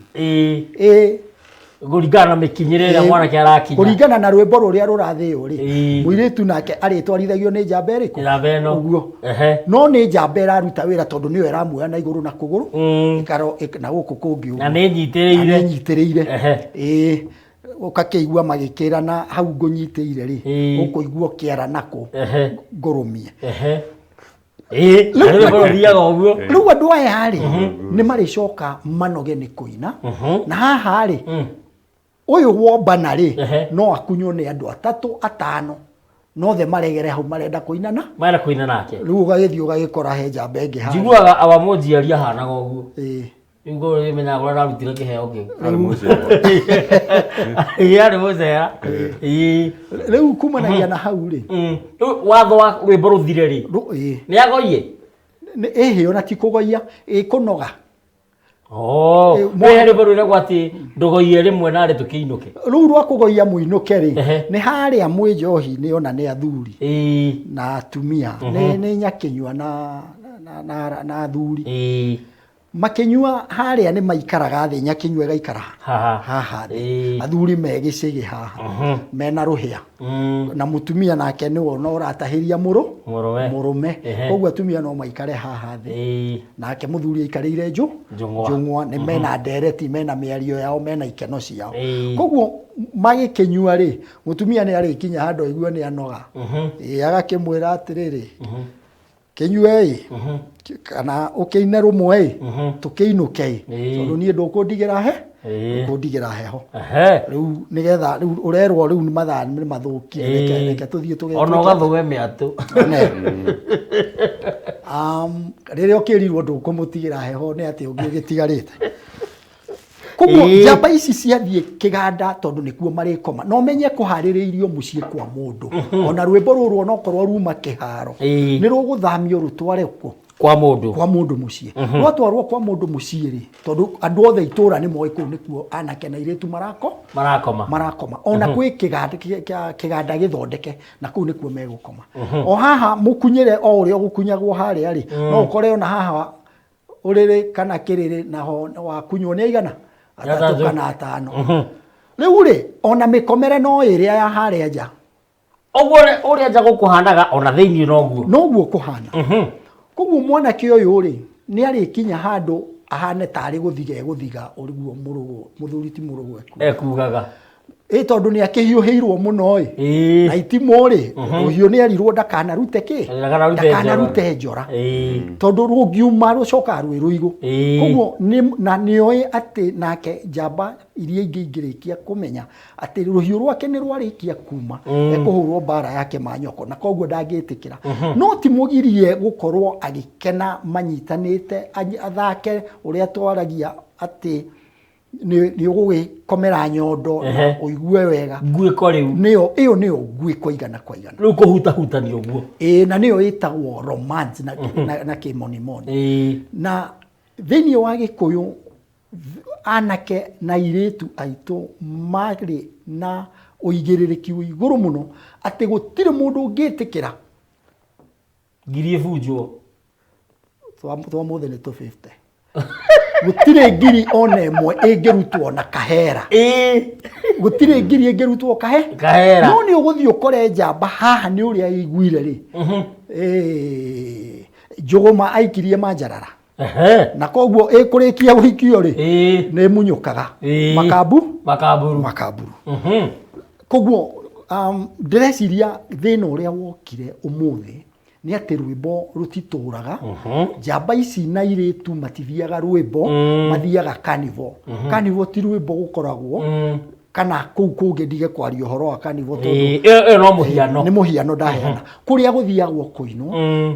kũringana na mĩkinyĩre ĩrĩa mwanake arakinya kũringana na rwĩmbo rũrĩa rũrathĩo rĩ mũirĩtu nake arĩtwarithagio nĩ njamba ĩrĩkũ ũguo no nĩ njamba ĩraruta wĩra tondũ nĩyo ĩramuoya na igũrũ na kũgũrũ na gũkũ kũngĩ na nĩ nyitĩrĩire ũkakĩigua magĩkĩrana hau ngũnyitĩire rĩ ũkũigua kĩara nako ngũrũmie. rĩu thiaga ũguo. Rĩu andũ aya rĩ nĩ marĩcoka manoge nĩ kũina na haha rĩ ũyũ wombana rĩ no akunywo nĩ andũ 3 5 nothe maregere hau marenda kũinana nake. Rĩu ũgagĩthiĩ ũgagĩkora he njamba ĩngĩ haha. Njiguaga awamonjiaria hanaga ũguo. Ngo rĩmenyaga ũrĩa ararutire kĩheo kĩu. Arĩ mũcera. Rĩu kumanagia na hau rĩ. Watho wa rwĩmbo rũthire rĩ. Nĩ agoie. Ĩhĩ ona ti kũgoia kũnoga. Mwĩ rwĩmbo rũrĩa gwatĩ ndũgoie rĩmwe narĩ tũkĩinũke. Rĩu rwa kũgoia mũinũke rĩ nĩ harĩa mwĩ njohi-inĩ ona nĩ athuri na atumia nĩ Nyakĩnyua na athuri. Makĩnyua harĩa nĩ maikaraga thĩ, Nyakĩnyua gaikara haha thĩ, athuri me gĩcĩgĩ haha mena rũhĩa na mũtumia nake nĩ wona ũratahĩria mũrũme, koguo atumia no maikare haha thĩ nake mũthuri aikarĩire njũng'wa, nĩ mena ndereti, mena mĩario yao, mena ikeno ciao. Koguo magĩkĩnyua rĩ mũtumia nĩ arĩkinya handũ aigua nĩ anoga, agakĩmwĩra atĩrĩrĩ, Kĩnyue kana ũkĩine rũmwe tũkĩinũke tondũ niĩ ndũkũndigĩra heho. Rĩu nĩgetha rĩu ũrerwo rĩu nĩ mathaa nĩ mathũkie, reke tũthiĩ tũgeke ona ũgathũe mĩatũ. Rĩrĩa ũkĩrirwo ndũkũmũtigĩra heho nĩ atĩ ũngĩ ũgĩtigarĩte. Koguo njamba ici ciathiĩ kĩganda tondũ nĩkuo marĩkoma no menye kũharĩrĩirio mũciĩ kwa mũndũ. Ona rwĩmbo rũrũ onokorwo ruma kĩharo nĩ rũgũthamio rũtware kwa mũndũ mũciĩ. Rwatwarwo kwa mũndũ mũciĩ rĩ tondũ andũ othe itũra nĩ moĩ kũu nĩkuo anake na airĩtu marakoma. Ona gwĩ kĩganda gĩthondeke na kũu nĩkuo megũkoma. O haha mũkunyĩre o ũrĩa ũgũkunyagwo harĩa rĩ no ũkore ona haha ũrĩrĩ kana kĩrĩrĩ naho wakunywo nĩ aigana 3 kana 5. Rĩu rĩ ona mĩkomere no ĩrĩa ya harĩa nja. Ũguo ũrĩa nja gũkũhanaga ona thĩinĩ noguo kũhana. Koguo mwanake ũyũ rĩ nĩ arĩkinya handũ ahane tarĩ gũthiga ũriguo mũthuri ti mũrũgũ ekugaga tondũ nĩ akĩhiũhĩirwo mũno na itimũ rĩ rũhiũ nĩ erirwo ndakanarute njora tondũ rũngiuma rũcokaga rwĩ rũigũ. Koguo na nĩoĩ atĩ nake njamba iria ingĩ ingĩrĩkia kũmenya atĩ rũhiũ rwake nĩ rwarĩkia kuma ekũhũrwo mbara yake manyoko na koguo ndangĩtĩkĩra. No ti mũgirie gũkorwo agĩkena manyitanĩte athake ũrĩa twaragia atĩ nĩ ũgũgĩkomera nyondo na ũigue wega nguĩko rĩu ĩyo nĩyo nguĩko igana kwa igana rĩu kũhutahutania ũguo na nĩyo ĩtagwo romance na kĩmonimoni. Na thĩinĩ wa Gĩkũyũ anake na airĩtu aitũ marĩ na ũigĩrĩrĩki igũrũ mũno atĩ gũtirĩ mũndũ ũngĩtĩkĩra ngiri ĩbunjwo twamũthĩ nĩ 250. Gũtirĩ ngiri ona ĩmwe ĩngĩrutwo na kahera. Gũtirĩ ngiri ĩngĩrutwo kahera. No nĩ ũgũthiĩ ũkore njamba haha nĩ ũrĩa ĩiguire rĩ. Njũgũma aikirie Manjarara. Na koguo ĩkũrĩkia gũikio rĩ nĩ munyũkaga makaburu. Koguo ndĩreciria thĩna ũrĩa wokire ũmũthĩ nĩ atĩ rwĩmbo rũtitũraga. Njamba ici na airĩtu matithiaga rwĩmbo mathiaga carnival. Carnival ti rwĩmbo gũkoragwo kana kũu kũngĩ ndige kwaria ũhoro wa carnival tondũ no mũhiano nĩ mũhiano ndaheana kũrĩa gũthiagwo kũinwo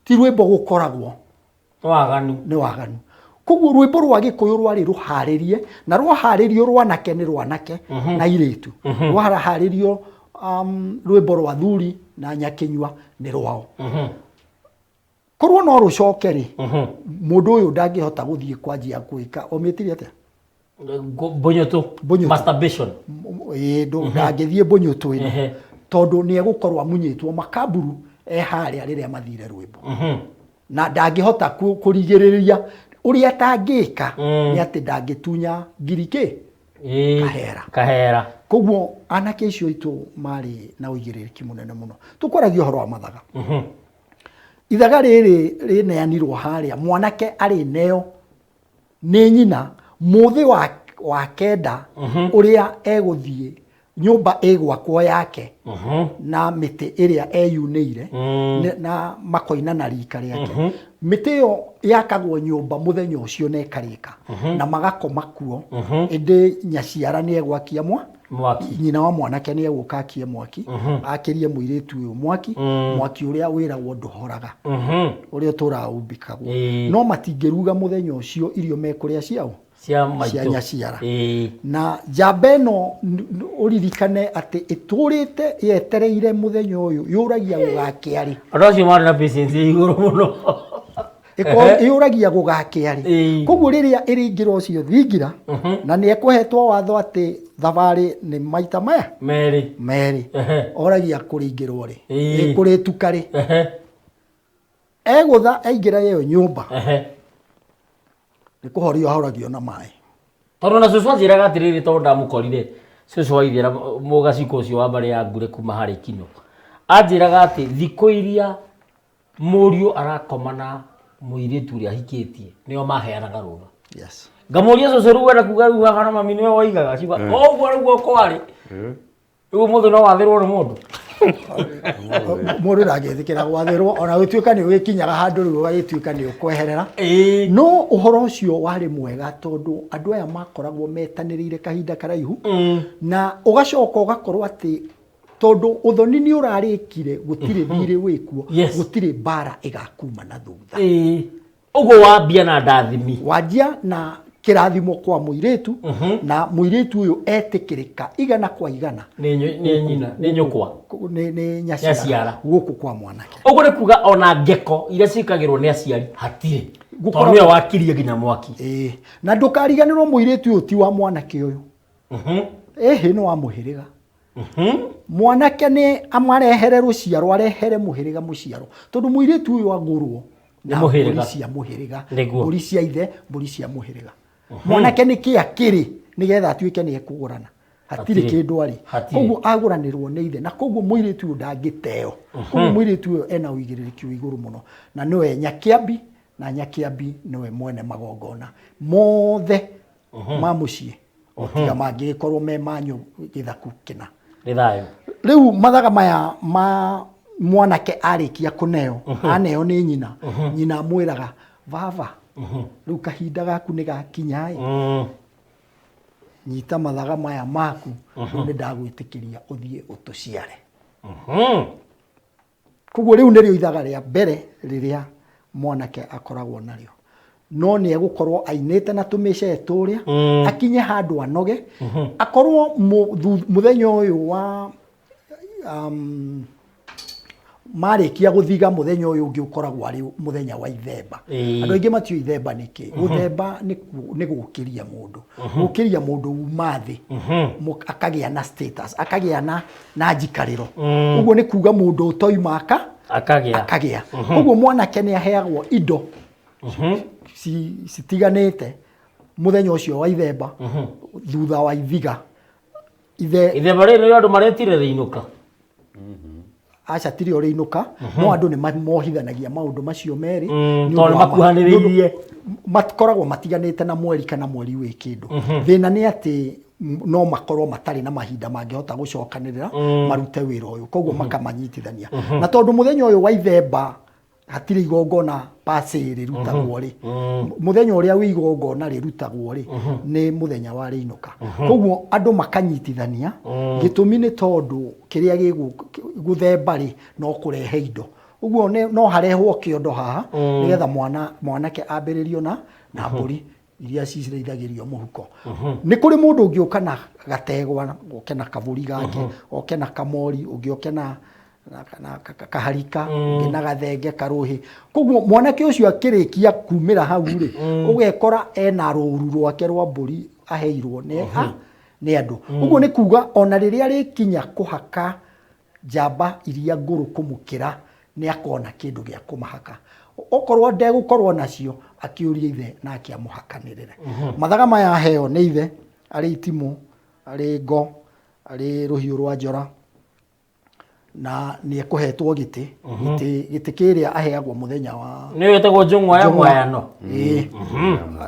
ti rwĩmbo gũkoragwo nĩ waganu. Koguo rwĩmbo rwa Gĩkũyũ rwarĩ rũharĩrie na rwaharĩrio rwanake nĩ rwanake na airĩtu rwaharĩrio rwĩmbo rwa athuri na Nyakĩnyua nĩ rwao. Korwo no rũcoke rĩ mũndũ ũyũ ndangĩhota gũthiĩ kwanjia gwĩka omĩtire atĩa mbũnyũtũ masturbation ndangĩthiĩ mbũnyũtũ tondũ nĩ egũkorwo amunyĩtwo makaburu harĩa rĩrĩa mathire rwĩmbo na ndangĩhota kũrigĩrĩria ũrĩa atangĩka nĩ atĩ ndangĩtunya ngiri kahera. Koguo anake icio itũ marĩ na ũigĩrĩrĩki mũnene mũno. Tũkwaragia ũhoro wa mathaga. Ithaga rĩrĩ rĩneanirwo harĩa mwanake arĩ neo nĩ nyina mũthĩ wa kenda ũrĩa egũthiĩ nyumba ĩgwakwo yake na mĩtĩ ĩrĩa eyunĩire na makoina na rika rĩake. Mĩtĩ ĩyo yakagwo nyũmba mũthenya ũcio na ĩkarĩka na magakoma kuo. Ĩndĩ nyaciara nĩ egwakia mwaki, nyina wa mwanake nĩ egũka akie mwaki, akĩrie mũirĩtu ũyũ mwaki ũrĩa wĩragwo ndũhoraga, ũrĩa ũtũraga umbĩkagwo. No matingĩruga mũthenya ũcio irio mekũrĩa ciao cia nyaciara. Na njamba ĩno ũririkane atĩ ĩtũrĩte yetereire mũthenya ũyũ, yũragia gũgakĩarĩ. Andũ acio marĩ na patience igũrũ mũno. Yũragia gũgakĩarĩ. Koguo rĩrĩa ĩrĩingĩra ũcio thingira na nĩ ekũhetwo watho atĩ thabarĩ nĩ maita maya merĩ, oragia kũrĩingĩrwo rĩ, ĩkũrĩtuka rĩ, egũtha aingĩra ĩyo nyũmba nĩ kũhorio ahoragio na maĩ. Tondũ na cũcũ anjĩraga atĩrĩrĩ, tondũ ndamũkorire cũcũ waithĩra mũgaciko ũcio wa mbarĩ ya Ngure kuma harĩ Kino, anjĩraga atĩ thikũ iria mũriũ arakoma na mũirĩtu ũrĩa ahikĩtie nĩo maheanaga rũtha. Ngamũria cũcũ rĩu wenda kuga rĩu haha na mami nĩwe waigaga ciuga ũguo nĩguo kwarĩ, rĩu mũndũ no wathĩrwo nĩ mũndũ. Mũndũ ndangĩthikĩra gwathĩrwo, ona gũtuĩka nĩ ũgĩkinyaga handũ rĩu ũgagĩtuĩka nĩ ũkweherera. No ũhoro ũcio warĩ mwega tondũ andũ aya makoragwo metanĩrĩire kahinda karaihu, na ũgacoka ũgakorwo atĩ tondũ ũthoni nĩ ũrarĩkire, gũtirĩ thirĩ wĩkuo, gũtirĩ mbara ĩgakuma na thutha. Ũguo wambia na ndathimi, wanjia na kĩrathimo kwa mũirĩtu, na mũirĩtu ũyũ etĩkĩrĩka igana kwa igana nĩ nyũkwa nĩ nyaciara gũkũ kwa mwanake. Ũguo nĩ kuga ona ngeko iria cikagĩrwo nĩ aciari hatirĩ, tondũ nĩwe wakirie nginya mwaki. Na ndũkariganĩrwo mũirĩtu ũyũ ti wa mwanake ũyũ, nĩ wa mũhĩrĩga. Mwanake nĩ amarehere rũciaro, arehere mũhĩrĩga mũciaro, tondũ mũirĩtu ũyũ agũrwo na mbũri cia mũhĩrĩga, mbũri cia ithe, mbũri cia mũhĩrĩga. Mwanake nĩ kĩ akĩrĩ nĩgetha atuĩke nĩ ekũgũrana, hatirĩ kĩndũ arĩ. Koguo agũranĩrwo nĩ ithe, na koguo mũirĩtu ũyũ ndangĩteo. Koguo mũirĩtu ũyũ ena ũigĩrĩrĩki wa igũrũ mũno, na nĩwe Nyakĩambi, na Nyakĩambi nĩwe mwene magongona mothe ma mũciĩ, otiga mangĩgĩkorwo me manyu gĩthaku kĩna. Rĩu mathaga maya ma mwanake arĩkia kũneo, aneo nĩ nyina, nyina amwĩraga baba, rĩu kahinda gaku nĩ gakinya, nyita mathaga maya maku, nĩ ndagwĩtĩkĩria ũthiĩ ũtũciare. Koguo rĩu nĩrĩo ithaga rĩa mbere rĩrĩa mwanake akoragwo narĩo. No nĩ egũkorwo ainĩte na tũmĩcee tũrĩa, akinye handũ anoge, akorwo mũthenya ũyũ wa marĩkia gũthiga mũthenya ũyũ ũngĩ ũkoragwo arĩ mũthenya wa ithemba. Andũ aingĩ matiũĩ ithemba nĩkĩ. Gũthemba nĩ gũkĩria mũndũ, gũkĩria mũndũ uma thĩ, akagĩa na status, akagĩa na njikarĩro. Ũguo nĩ kuga mũndũ ũtoima akagĩa. Ũguo mwanake nĩ aheagwo indo citiganĩte mũthenya ũcio wa ithemba, thutha wa ithiga. Ithemba rĩrĩ nĩ andũ maretire rĩinũka. Aca tiri ore inuka, no andũ nĩ mohithanagia maũndũ macio merĩ, tondũ makuhanĩrĩirie, makoragwo matiganĩte na mweri kana mweri wĩ kĩndũ. Thĩna nĩ atĩ no makorwo matarĩ na mahinda mangĩhota gũcokanĩrĩra marute wĩra ũyũ, koguo makamanyitithania. Na tondũ mũthenya ũyũ wa ithemba hatirĩ igongona pase rĩrutagwo rĩ, mũthenya ũrĩa wĩ igongona rĩrutagwo rĩ nĩ mũthenya wa rĩinũka. Koguo andũ makanyitithania, gĩtũmi nĩ tondũ kĩrĩa gĩgũthemba rĩ no kũrehe indo. Ũguo no harehwo kĩondo haha nĩgetha mwanake ambĩrĩrio na mbũri iria cirĩithagĩrio mũhuko. Nĩ kũrĩ mũndũ ũngĩ ũka na gategwa, oke na kabũri gake, oke na kamori, ũngĩ oke na kaharika, ũngĩ na gathenge, karũhĩ. Koguo mwanake ũcio akĩrĩkia kumĩra hau rĩ, ũgekora ena rũru rwake rwa mbũri aheirwo nĩ andũ. Ũguo nĩ kuga ona rĩrĩa rĩkinya kũhaka njamba iria ngũrũ kũmũkĩra, nĩ akona kĩndũ gĩa kũmahaka. Okorwo ndegũkorwo nacio, akĩũria ithe na akĩamũhakanĩrĩre. Mathaga maya aheo nĩ ithe, arĩ itimũ, arĩ ngo, arĩ rũhiũ rwa njora, na nĩ ekũhetwo gĩtĩ gĩtĩ kĩrĩa aheagwo mũthenya wa nĩ wetagwo njũng'wa ya mwayano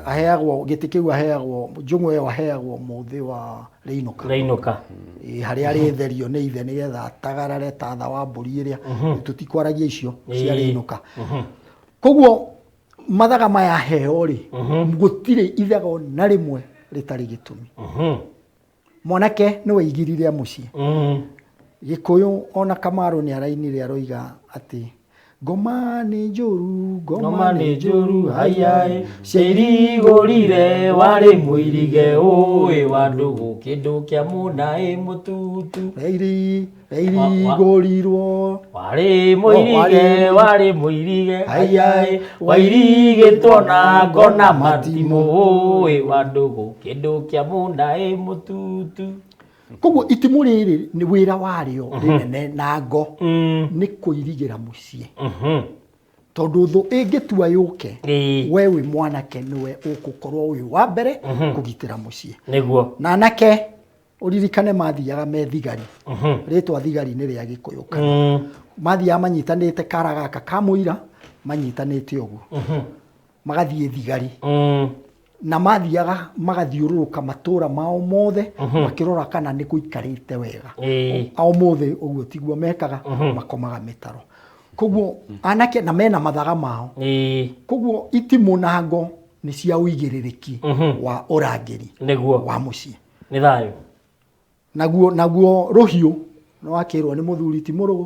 aheagwo gĩtĩ kĩu aheagwo njũng'wa ĩyo aheagwo mũthĩ wa rĩinũka harĩa arĩtherio nĩ ithe nĩgetha atagarare tatha wa mbũri ĩrĩa tũtikwaragia icio cia rĩinũka koguo mathaga maya heo rĩ gũtirĩ ithaga na rĩmwe rĩtarĩ gĩtũmi mwanake nĩ waigirire mũciĩ Gĩkũyũ ona Kamaru nĩ arainire aroiga atĩ ngoma nĩ njũru hayai ciairigũrire warĩ mũirige ũĩ wa ndũgũ kĩndũ kĩa mũna mũtutu irigũrirwo warĩ mũirige hayai wairigĩtwo na ngona matimũ ũĩ wa ndũgũ kĩndũ kĩa mũna mũtutu. Koguo itimũ rĩrĩ nĩ wĩra warĩo rĩnene na ngo nĩ kũirigĩra mũciĩ tondũ thũ ĩngĩtua yũke we wĩ mwanake nĩwe ũgũkorwo wĩ wa mbere kũgitĩra mũciĩ na anake ũririkane mathiaga me thigari rĩtwa thigari nĩ rĩa Gĩkũyũ kana mathiaga manyitanĩte kara gaka ka mũira manyitanĩte ũguo magathiĩ thigari na mathiaga magathiũrũrũka matũra mao mothe makĩrora kana nĩ gũikarĩte wega ao mothe ũguo tiguo mekaga makomaga mĩtaro koguo anake na mena mathaga mao koguo itimũ na ngo nĩ cia ũigĩrĩrĩki wa ũrangĩri wa mũciĩ nĩ thayũ naguo rũhiũ nĩ wakĩrwo nĩ mũthuri ti mũrũgũ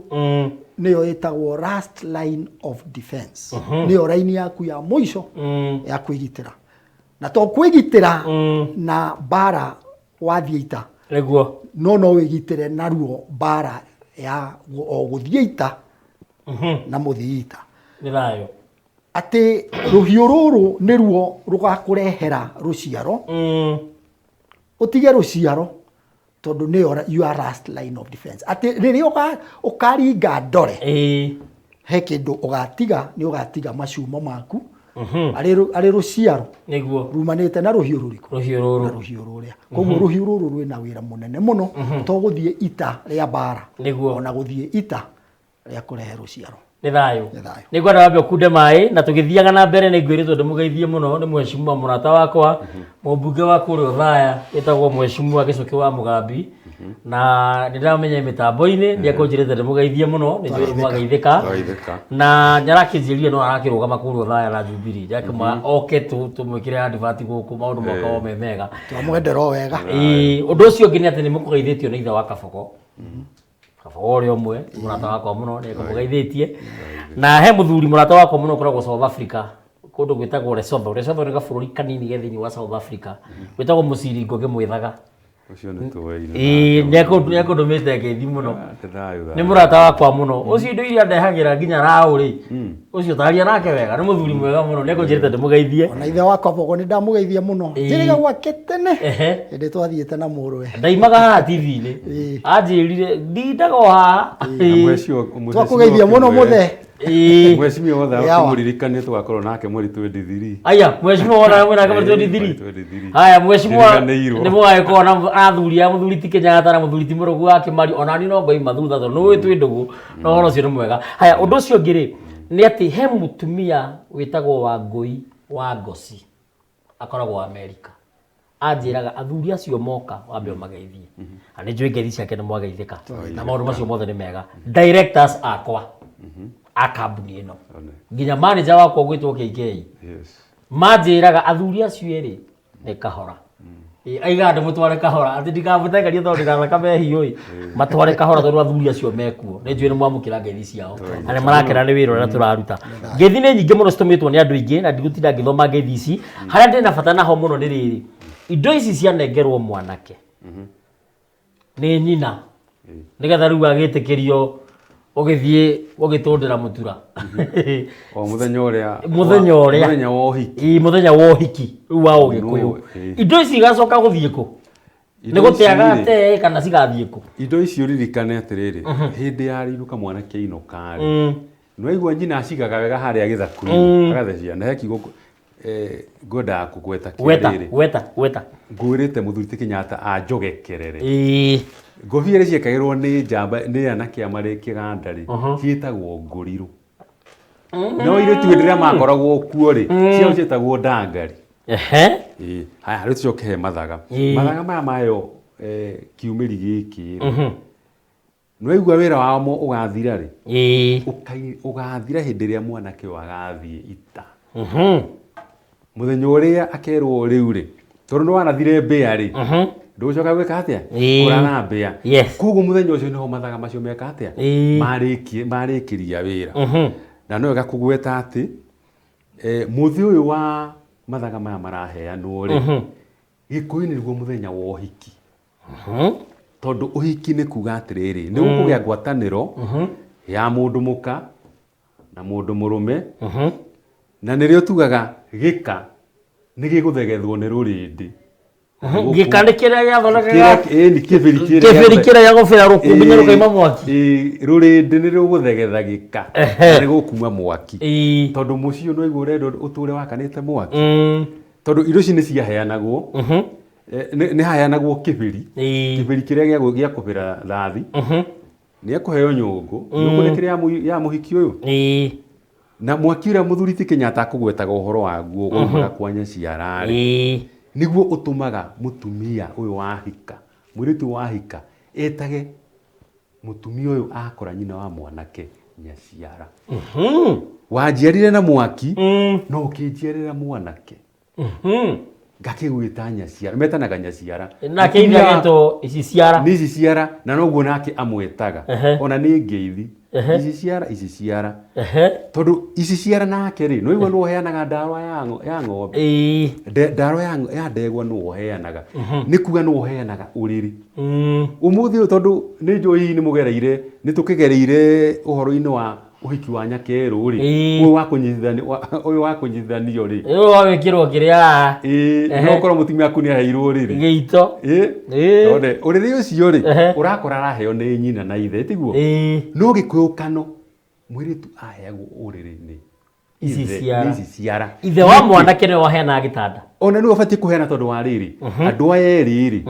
nĩyo ĩtagwo last line of defense nĩyo raini yaku ya mũico ya kwĩgitĩra na to kwĩgitĩra na bara wathiĩ ita no wĩgitĩre naruo bara ya gũthiĩ ita na mũthii ita nĩ thayũ atĩ rũhiũ rũrũ nĩruo rũgakũrehera rũciaro ũtige rũciaro tondũ nĩyo your last line of defense atĩ rĩrĩa ũkaringa ndore he kĩndũ ũgatiga nĩ ũgatiga macumo maku arĩ rũciaro rumanĩte na rũhiũ rũrĩkũ rũhiũ rũrĩa koguo rũhiũ rũrũ rwĩna wĩra mũnene mũno to gũthiĩ ita rĩa bara ona gũthiĩ ita rĩa kũrehe rũciaro nĩ thayũ nĩ ngwenda wambe ũkunde maĩ na tũgĩthiaga na mbere nĩ ngwĩrĩtwo ndĩmũgeithie mũno nĩ mheshimiwa mũrata wakwa mũmbunge wa kũrĩa Othaya wĩtagwo mheshimiwa Gĩcũkĩ wa Mũgambi na nĩ ndamenya mĩtambo-inĩ nĩ ekũnjĩrĩte ndĩmũgeithie mũno nĩ njũĩ mwageithĩka na nyarakĩnjĩrĩria no arakĩrũgama kũrĩa Othaya na Jubilee njakĩma oke tũmwĩkĩre advert gũkũ maũndũ makao me mega twamwendera o wega ũndũ ũcio ũngĩ nĩ atĩ nĩ mũkũgeithĩtio nĩ ithe wa Kabogo Kabogo ũrĩa ũmwe mũrata wakwa mũno nĩ ekũmũgeithĩtie na he mũthuri mũrata wakwa mũno ũkoragwo South Africa kũndũ gwĩtagwo Lesotho nĩ gabũrũri kanini ge thĩinĩ wa South Africa gwĩtagwo Mũciri Ngũgĩ Mwĩthaga ũcio nĩ tũĩ nĩ ekũndũmĩte ngeithi mũno nĩ mũrata wakwa mũno ũcio indo iria ndehagĩra nginya raũ-rĩ ũcio taria nake wega nĩ mũthuri mwega mũno nĩ ekũnjĩrĩte ndĩmũgeithie ona ithe wa Kabogo nĩ ndamũgeithia mũno njĩrĩga gwake tene hĩndĩ twathiĩte na mũrũwe ndaimaga haha TV-inĩ anjĩrire ndindaga o haha twakũgeithia mũno mũthe Mheshimiwa wothe akĩmũririkania tũgakorwo nake mweri 23 aya mheshimiwa wothe nake mweri 23 haya mheshimiwa nĩ mũgagĩkorwo na athuri a mũthuri ti Kenyatta na mũthuri ti Mũrũgũ wa Kĩmari ona ni no ngoima thutha tondũ nĩ twĩ ndũgũ no ũhoro ũcio nĩ mwega haya ũndũ ũcio ũngĩ-rĩ nĩ atĩ he mũtumia wĩtagwo Wangũi wa Ngoci akoragwo Amerika anjĩraga athuri acio moka wambe ũmageithie na nĩ njũĩ ngeithi ciake nĩ mwageithĩka na maũndũ macio mothe nĩ mega directors akwa a kambuni ĩno nginya manager wakwa gwĩtwo KK manjĩraga athuri acio erĩ nĩ kahora aiga andũ mũtware kahora atĩ ndikamũtengeria tondũ ndĩrathaka mehiũ matware kahora tondũ athuri acio mekuo nĩ njũĩ nĩ mwamũkĩra ngeithi ciao na nĩ marakena nĩ wĩra ũrĩa tũraruta ngeithi nĩ nyingĩ mũno citũmĩtwo nĩ andũ aingĩ na ndigũtinda ngĩthoma ngeithi ici harĩa ndĩna bata naho mũno nĩ rĩrĩ indo ici cianengerwo mwanake nĩ nyina nĩgetha rĩu agĩtĩkĩrio ũgĩthiĩ ũgĩtũndĩra mũtura o mũthenya ũrĩa mũthenya wa ũhiki rĩu wa Ũgĩkũyũ indo ici igacoka gũthiĩ kũ nĩ gũteaga ate kana cigathiĩ kũ indo ici ũririkane atĩrĩrĩ hĩndĩ ya rĩinũka mwanake ainũka-rĩ nĩwaigua nyina acigaga wega harĩa gĩthaku-inĩ agathecia na he kiugo ngwendaga kũgweta kĩrĩrĩ. Gweta. Ngwĩrĩte mũthuri ti Kenyatta anjogekerere. Ngũbia iria ciekagĩrwo nĩ njamba nĩ anake a marĩ kĩganda-rĩ ciĩtagwo ngũrirũ. No airĩtu hĩndĩ ĩrĩa makoragwo kuo-rĩ ciao ciĩtagwo ndangari. Haya rĩu tucoke he mathaga. Mathaga maya mayo kiumĩri gĩkĩ nĩwaigua wĩra wamo ũgathira-rĩ, ũgathira hĩndĩ ĩrĩa mwanake ũyũ agathiĩ ita. Mũthenya ũrĩa akerwo rĩu-rĩ, tondũ nĩwanathire mbĩa-rĩ, ndũgũcoka gwĩka atĩa? Kũrana mbĩa. Koguo mũthenya ũcio nĩho mathaga macio meka atĩa? Marĩkĩria wĩra. Na no wega kũgweta atĩ mũthĩ ũyũ wa mathaga maya maraheanwo-rĩ, Gĩkũyũ-inĩ nĩguo mũthenya wa ũhiki. Tondũ ũhiki nĩ kuga atĩrĩrĩ, nĩ gũkũgĩa ngwatanĩro ya mũndũ mũka na mũndũ mũrũme, na nĩrĩo tugaga gĩka nĩ gĩgũthegethwo nĩ rũrĩndĩ. Gĩka nĩ kĩrĩa gĩathondekaga kĩbĩri kĩrĩa gĩagũbĩra rũkũngũ na rũkaima mwaki. Rũrĩndĩ nĩ rũgũthegetha gĩka nĩ gũkuma mwaki. Tondũ mũciĩ ũyũ nĩwaigua ũrenda ũtũre wakanĩte mwaki. Tondũ indo ici nĩ ciaheanagwo, nĩ haheanagwo kĩbĩri kĩrĩa gĩa kũbĩra rathi, nĩ ekũheo nyũngũ, nyũngũ nĩ kĩrĩa ya mũhiki ũyũ. Na mwaki ũrĩa mũthuri ti Kenyatta akũgwetaga ũhoro waguo ũgũmaga kwa nyaciara-rĩ, nĩguo ũtũmaga mũtumia ũyũ wahika, mũirĩtu wahika etage mũtumia ũyũ akora nyina wa mwanake nyaciara. Wanjiarire na mwaki no ũkĩnjiarĩra mwanake ngakĩgwĩta nyaciara, metanaga nyaciara. Nake ithe agetwo iciciara. Nĩ iciciara na noguo nake amwĩtaga. Ona nĩ ngeithi. Iciciara. Tondũ iciciara nake-rĩ, nĩwaigua nĩwe ũheanaga ndawa ya ng'ombe. Ndawa ya ndegwa nĩwe ũheanaga. Nĩ kuga nĩwe ũheanaga ũrĩrĩ. Ũmũthĩ ũyũ tondũ nĩ njũĩ hihi nĩ tũkĩgereire ũhoro-inĩ wa ũhiki wa nyakerũ-rĩ, ũyũ wa kũnyitithanio-rĩ, ũyũ wa gwĩkĩrwo kĩrĩa no ũkorwo mũtumia waku nĩ aheirwo ũrĩrĩ gĩito. Ũrĩrĩ ũcio-rĩ ũrakora araheo nĩ nyina na ithe, tiguo? No Gĩkũyũ-kano mũirĩtu aheagwo ũrĩrĩ nĩ iciciara. Ithe wa mwanake nĩwe waheanaga gĩtanda. Ona nĩwe ũbatiĩ kũheana tondũ wa rĩrĩ, andũ aya erĩ-rĩ,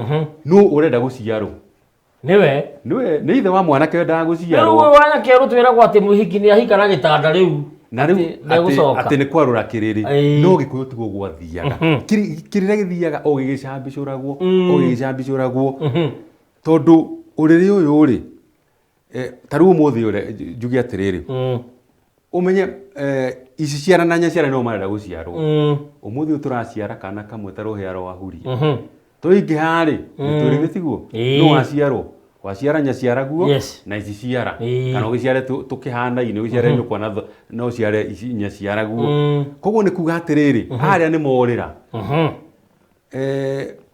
nũ ũrenda gũciarwo? Nĩ ithe wa mwanake wendaga gũciarwo. Rĩu ũyũ wa nyakerũ twĩragwo atĩ mũhiki nĩ ahika na gĩtanda rĩu. Na rĩu atĩ nĩ kwarũra kĩrĩrĩ, no Gĩkũyũ tiguo gwathiaga. Kĩrĩra gĩthiaga o gĩgĩcambicũragwo. Tondũ ũrĩrĩ ũyũ-rĩ, ta rĩu ũmũthĩ ũrĩa njuge atĩrĩrĩ, ũmenye iciciara na nyaciara nĩo marenda gũciarwo. Ũmũthĩ ũyũ tũraciara kana kamwe ta rũhĩa rwa huria. Tũingĩha-rĩ, nĩtwĩrĩgĩ tiguo? Nũ waciarwo? Waciara nyaciara guo na iciciara. Kana ũgĩciare tũkĩhanaine, ũgĩciare nyũkwa na no ũciare nyaciara guo. Koguo nĩ kuga atĩrĩrĩ, harĩa nĩ morĩra.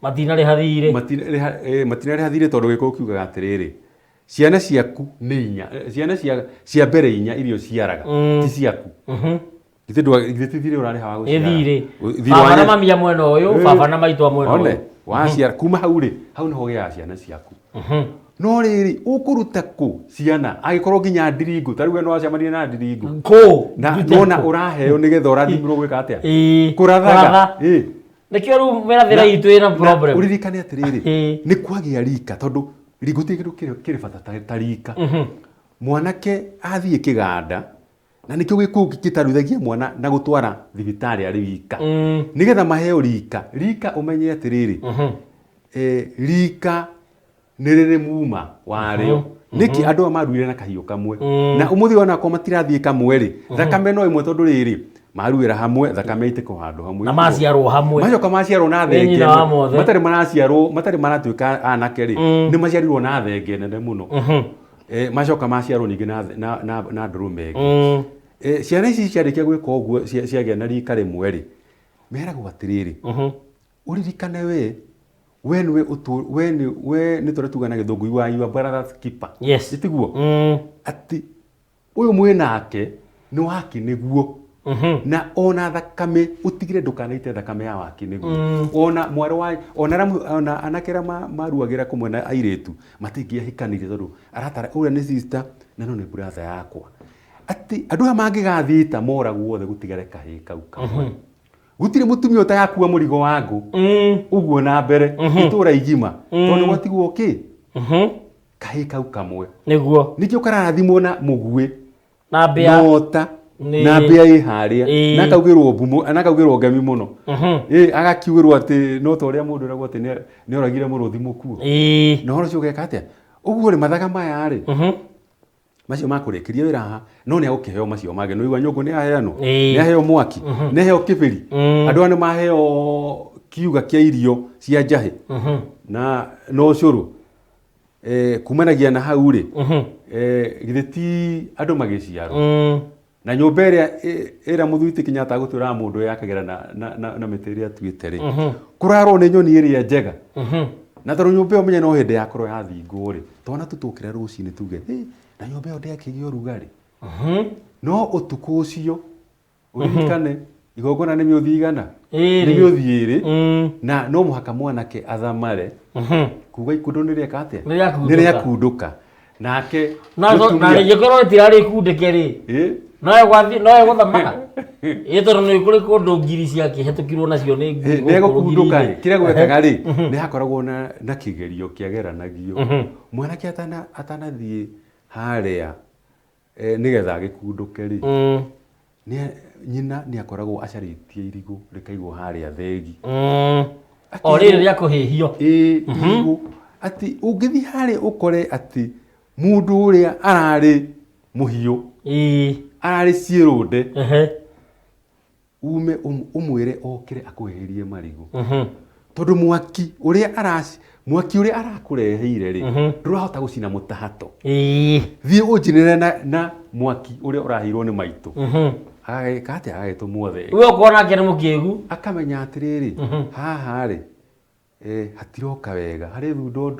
Matinarĩ hathirĩ. Matinarĩ hathirĩ tondũ Gĩkũyũ kiugaga atĩrĩrĩ, ciana ciaku nĩ inya, ciana cia mbere inya iria ũciaraga ti ciaku. Githĩ ti thirĩ ũrarĩha wa gũciara? Nĩ thirĩ. Baba na mami a mwena ũyũ, baba na maitũ a mwena ũyũ. Waciara kuma hau-rĩ, hau nĩho ũgĩaga ciana ciaku. No rĩrĩ ũkũruta kũ ciana angĩkorwo nginya ndiringũ, ta rĩu we nĩwacemania na ndiringũ na nona ũraheo nĩgetha ũrathimirwo gwĩka atĩa? Kũrathaga. Nĩkĩo rĩu mĩrathĩre itũ ĩna problem. Ũririkane atĩrĩrĩ, nĩ kwagĩa rika, tondũ ringũ ti kĩndũ kĩrĩ bata ta rika. Mwanake athiĩ kĩganda na nĩkĩo Gĩkũyũ gĩtaruthagia mwana na gũtwara thibitarĩ arĩ wika, nĩgetha maheo rika. Rika ũmenye atĩrĩrĩ, rika nĩ rĩrĩ muma warĩo. Nĩkĩ andũ aya maruire na kahiũ kamwe, na ũmũthĩ ona ko matirathiĩ kamwe-rĩ, thakame no ĩmwe tondũ rĩrĩ maruĩra hamwe, thakame itĩko handũ hamwe. Na maciarwo hamwe. Macoka maciarwo na thenge, matarĩ maratuĩka anake-rĩ, nĩ maciarirwo na thenge nene mũno. Macoka maciarwo ningĩ na ndũrũme ĩngĩ. Ciana ici ciarĩkia gwĩka ũguo, ciagĩa na rika rĩmwe-rĩ, meragwo atĩrĩrĩ, ũririkane we nĩ tũrĩa tuga na Gĩthũngũ, you are your brother's keeper. Tiguo? Atĩ ũyũ mwĩnake nĩ wake nĩguo, na ona thakame ũtigire ndũkanaite thakame ya wake nĩguo. Ona mwarĩ wa ona anake arĩa maruagĩra kũmwe na airĩtu matingĩahikanire tondũ aratara ũrĩa nĩ sister na no nĩ brother yakwa. Atĩ andũ aya mangĩgathiĩ ita moragwo othe gũtigare kahĩĩ kau kamwe. gutire mutumia utagakua murigo wangu uguo na mbere itura igima tondu gwatigwo ki kahi kau kamwe niguo nikio karathimwo na mugui na mbia nota na mbia i haria na kaugirwo mbumo na kaugirwo ngami muno agakiugirwo ati no ta uria mundu ragwo ati ni oragire muruthi mukuo no horo cio geka atia uguo ri mathaga maya ri macio makurekeria wira ha no ni agukiheo macio mage no igwa nyungu ni aheano ni aheo mwaki ni aheo kibiri andu ane maheo kiuga kia irio cia njahi na no curu kumanagia na hau ri githeti andu magiciaro na nyumba iria ira muthuiti Kenyatta gutura mundu yakagera na mitiria tuite ri kurarwo ni nyoni iria njega na toro nyumba yo menye no hindi yakorwo yathingwo ri twana tutukire rucini tuge na nyumba yo ndekigio rugari no utuku ucio uririkane igongona ni miuthi igana ni miuthi iri na no muhaka mwanake athamare kuga ikundo ni rieka atia ni riakunduka nake na rigikorwo tirari kundike ri no guthamaka toro ni kuri kundu ngiri ciake hetukirwo nacio ni negukunduka kiria gwekaga ri ni hakoragwo na kigerio kiageranagio mwanake atanathie haria nigetha gikunduke ri nyina ni akoragwo acaritie irigu rikaigwo haria thegi o riri ria kuhihio irigu ati ungithi haria ukore ati mundu uria arari muhiu arari ciirunde ume umwire okire akuherie marigu tondu mwaki uria arakureheire ri ndurahota gucina mutahato thie unjinire na mwaki uria urahirwo ni maitu agagikate agaitu muothe we ukona kene mukiegu akamenya atiriri haha ri hatiroka wega hari thundo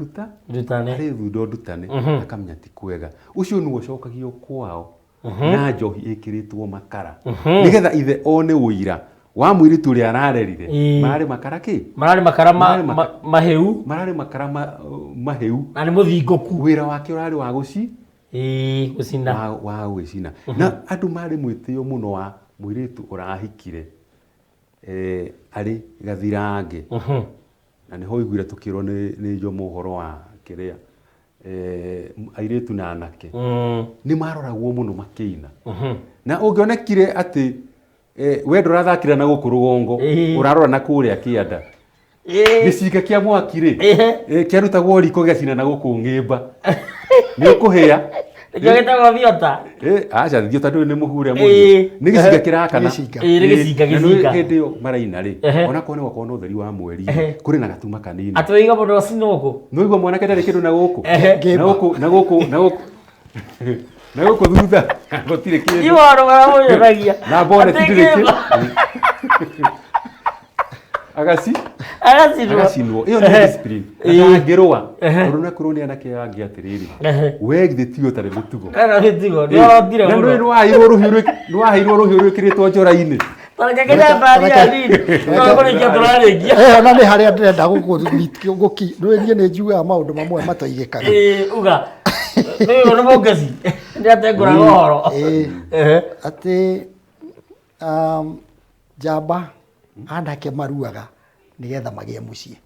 ndutane akamenya ti kwega ucio nuo cokagio kwao na njohi ikiritwo makara nigetha ithe one uira wa mwiritu uria ararerire marari makara ki marari makara maheu na ni muthingoku wira wake urari wa gucina wa gwicina na andu mari mwitio muno wa mwiritu urahikire ari gathirange na niho igwira tukirwo ni njomo horo wa kiria airitu na anake ni maroragwo muno makiina na ungionekire ati we ndurathakira na guku rugongo urarora na kuria kianda giciga kia mwaki ri kiarutagwo riko gacina na guku ngimba ni ukuhia Ndio gitagwo thiota. Acha thiota ndio ni muhure munyi. Ni giciga kirakana. Ni giciga. Ndio maraina ri. Ona kone wakona utheri wa mweri. Kuri na gatuma kanini. Atwiga mundu wacino guku. No igwa mwanake ndari kindu na guku. Na guku. Na guku thutha. Gotire kindu. Iwaro baramuyoragia. Na bone titire kindu. Agacinwo iyo ni discipline agirwa uruna kuroni anake yangi atiriri wegithe tiyo tare mutugo no ndire no no ahirwo ruhiru kiritwo njora-ini tarikagera bari alini no kone kiaturarigia ona ni haria ndirenda guki no nie ni njuga maundu mamwe matoigikaga uga no mogasi ndiatengura goro ati jamba anake maruaga nigetha magie mucie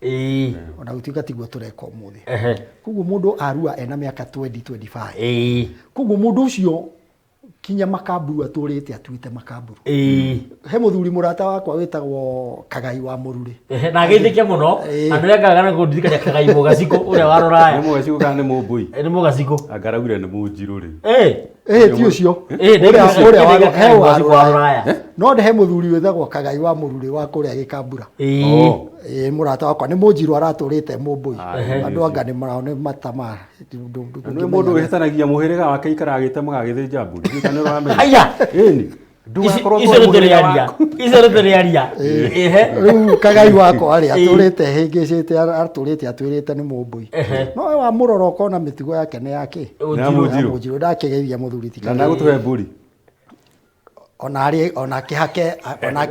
ona gutuika tiguo tureka umuthi kuguo mundu arua ena miaka 20-25 kuguo mundu ucio kinya makamburu aturite atuite makamburu he muthuri murata wakwa witagwo Kagai wa Mururi na githike muno andu yakaga na kundirikania Kagai Mugaciko uria waroraya ni Mugaciko kana ni Mumbui ni Mugaciko agaragire ni Munjiru ri ti ucio uria waroraya no he muthuri witagwo Kagai wa Mururi wa kuria Gikambura murata wakwa ni Munjiru araturite Mumbui andu anga ni maraone matama ni mundu wetanagia muhiriga wake ikaragite magagithinja mburi ni ramenya aya ni icereteriaria riu Kagai wakwa ari aturite hingicite aturite atwirite ni Mumbui no wa muroro kona mitigo yake ni yake Munjiru ndakigeithia muthuri tika na gutuhe mburi ona kihake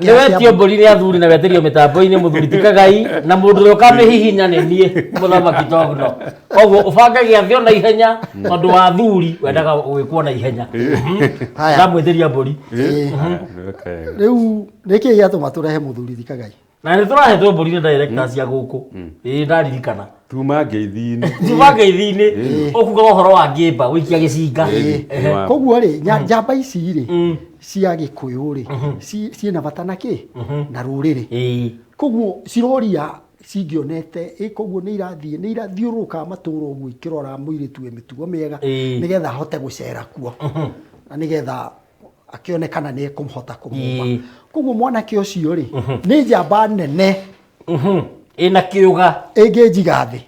Niwe tio mburi ni athuri na weterio mitambo-ini muthuri ti Kagai na mundu uri ukamihihinya ni nie muthamaki Tongno. Koguo ubangagia thio na ihenya tondu wa athuri wendaga gwikwo na ihenya. Na mweteria mburi. Riu niki giatuma turehe muthuri ti Kagai. Na ni turahetwo mburi ni directors cia guku. Ndaririkana. Tuma ngeithi-ini. Tuma ngeithi-ini. Ukuga uhoro wa ngimba wikia gicinga. Koguo ri njamba ici ri cia Gikuyu ri ciina bata na ki na ruriri. Koguo ciroria cingionete koguo ni irathiuruka maturo uguo ikirora muiritu we mitugo miega nigetha hote gucera kuo na nigetha akionekana ni kumhota kumumba. Koguo mwanake ucio ri ni njamba nene ina kiuga ingijiga thi.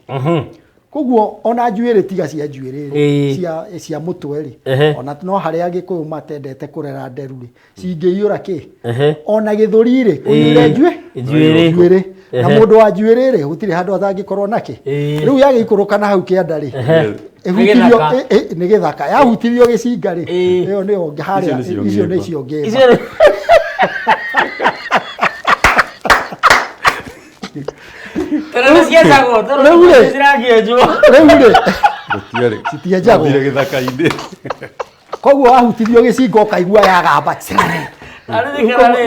Koguo ona njuire tiga cia njuire cia mutwe ri ona no haria Gikuyu matendete kurera nderu ri cingiiyura ki ona githuri ri kunyire njuire na mundu wa njuire ri gutire handu athangikorwo naki riu yagikuruka na hau kianda ri ehutirio ni githaka yahutirio gicinga ri iyo ni onge haria icio ni cio ngimba. Pero siasago, todo siragiejwo. Gutiare. Citiajago. Thire githaka-ini. Koguo ahutirio gicinga ukaigua yagamba.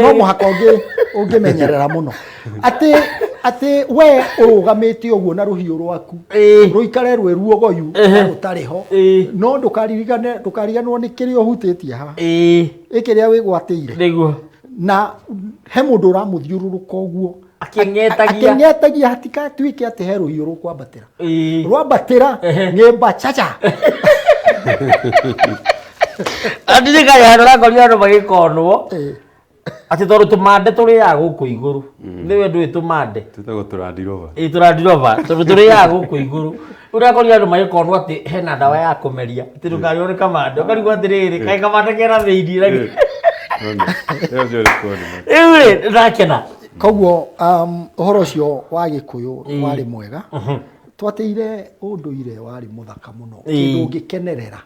No muhaka ungimenyerera muno. Ati we urugamite uguo na ruhiu rwaku. Ruikare rwe ruogoyu utariho. No ndukariganwo ni kirio hutitie ha. Ikiria wigwatire. Niguo. Na he mundu uramuthiururuka uguo. Akingetagia hatika tuike ati he ruhiu rukwambatira. Rwambatira ngimba chacha. Andika ya ragoria ndo magikonwo. Ati toru tumande turi ya guku iguru. Niwe ndu itumande. Tutago turandirova. Turandirova. Toru turi ya guku iguru. Uragoria ndo magikonwo ati hena ndawa ya kumeria. Ati ndukari one kamande. Ukarigwa atiriri kai kamande kera thiidi ragi. Ewe ndakena. Koguo uhoro ucio wa Gikuyu wari mwega. Twateire unduire wari muthaka muno kindu ngikenerera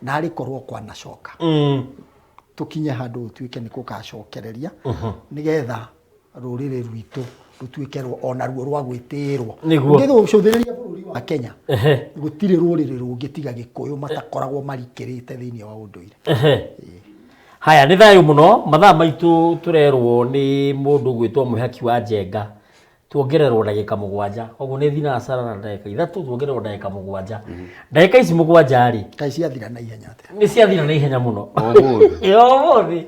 na ari korwo kwanacoka tukinye handu tuike ni gukacokereria nigetha rurire rwitu rutuike ona ruo rwa gwitirwo ngetho ucuthireria bururi wa Kenya gutire rurire rungitiga Gikuyu matakoragwo marikirite thiini wa unduire. Haya ni thayo muno mathaa maitu turerwo ni mundu gwitwo Muhaki wa Njenga tuongererwo ndagika 7 koguo ni thina asara na ndagika 3 tuongererwo ndagika 7 ndagika ici 7 ri kai ciathira na ihenya ate ni ciathira na ihenya muno Omuthi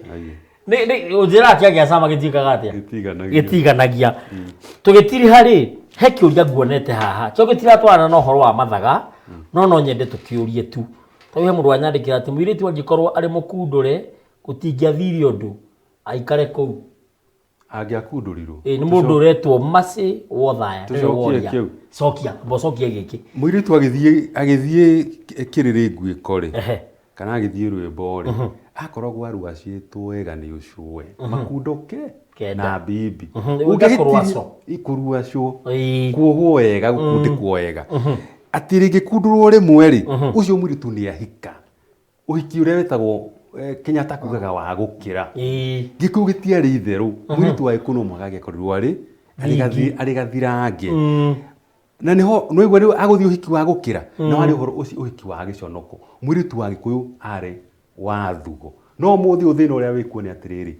ni ujira kiagia sama gitikaga atia gitiganagia tugitiri hari he kiuria nguonete haha cyo gitira twana no horo wa mathaga no nyende tukiurie tu tawe mundu anyandikira ati mwiritu angikorwo ari mukundure gutingiathiri undu aikare kou angiakundurirwo ni mundu uretwo Masi Wothaya cokia mbocokia giki mwiritu agithie kiriri nguikore kana agithie rwimbo ri akoragwo aruacitwo wega ni ucwe makundoke na bibi ikuruacwo kuohwo wega gukundikwo wega atirige kundurwo rimwe ri ucio mwiritu ni ahika uhiki uria wetagwo Kenyatta kugaga wa gukira Gikuyu gitiari itheru mwiritu wa ikuno mwagage korirwo ri ari gathirange na niho no igwe aguthio hiki wa gukira na wari horo uci uhiki wa giconoko mwiritu wa Gikuyu are wa thugo no muthi uthina uria wikuo ni atiriri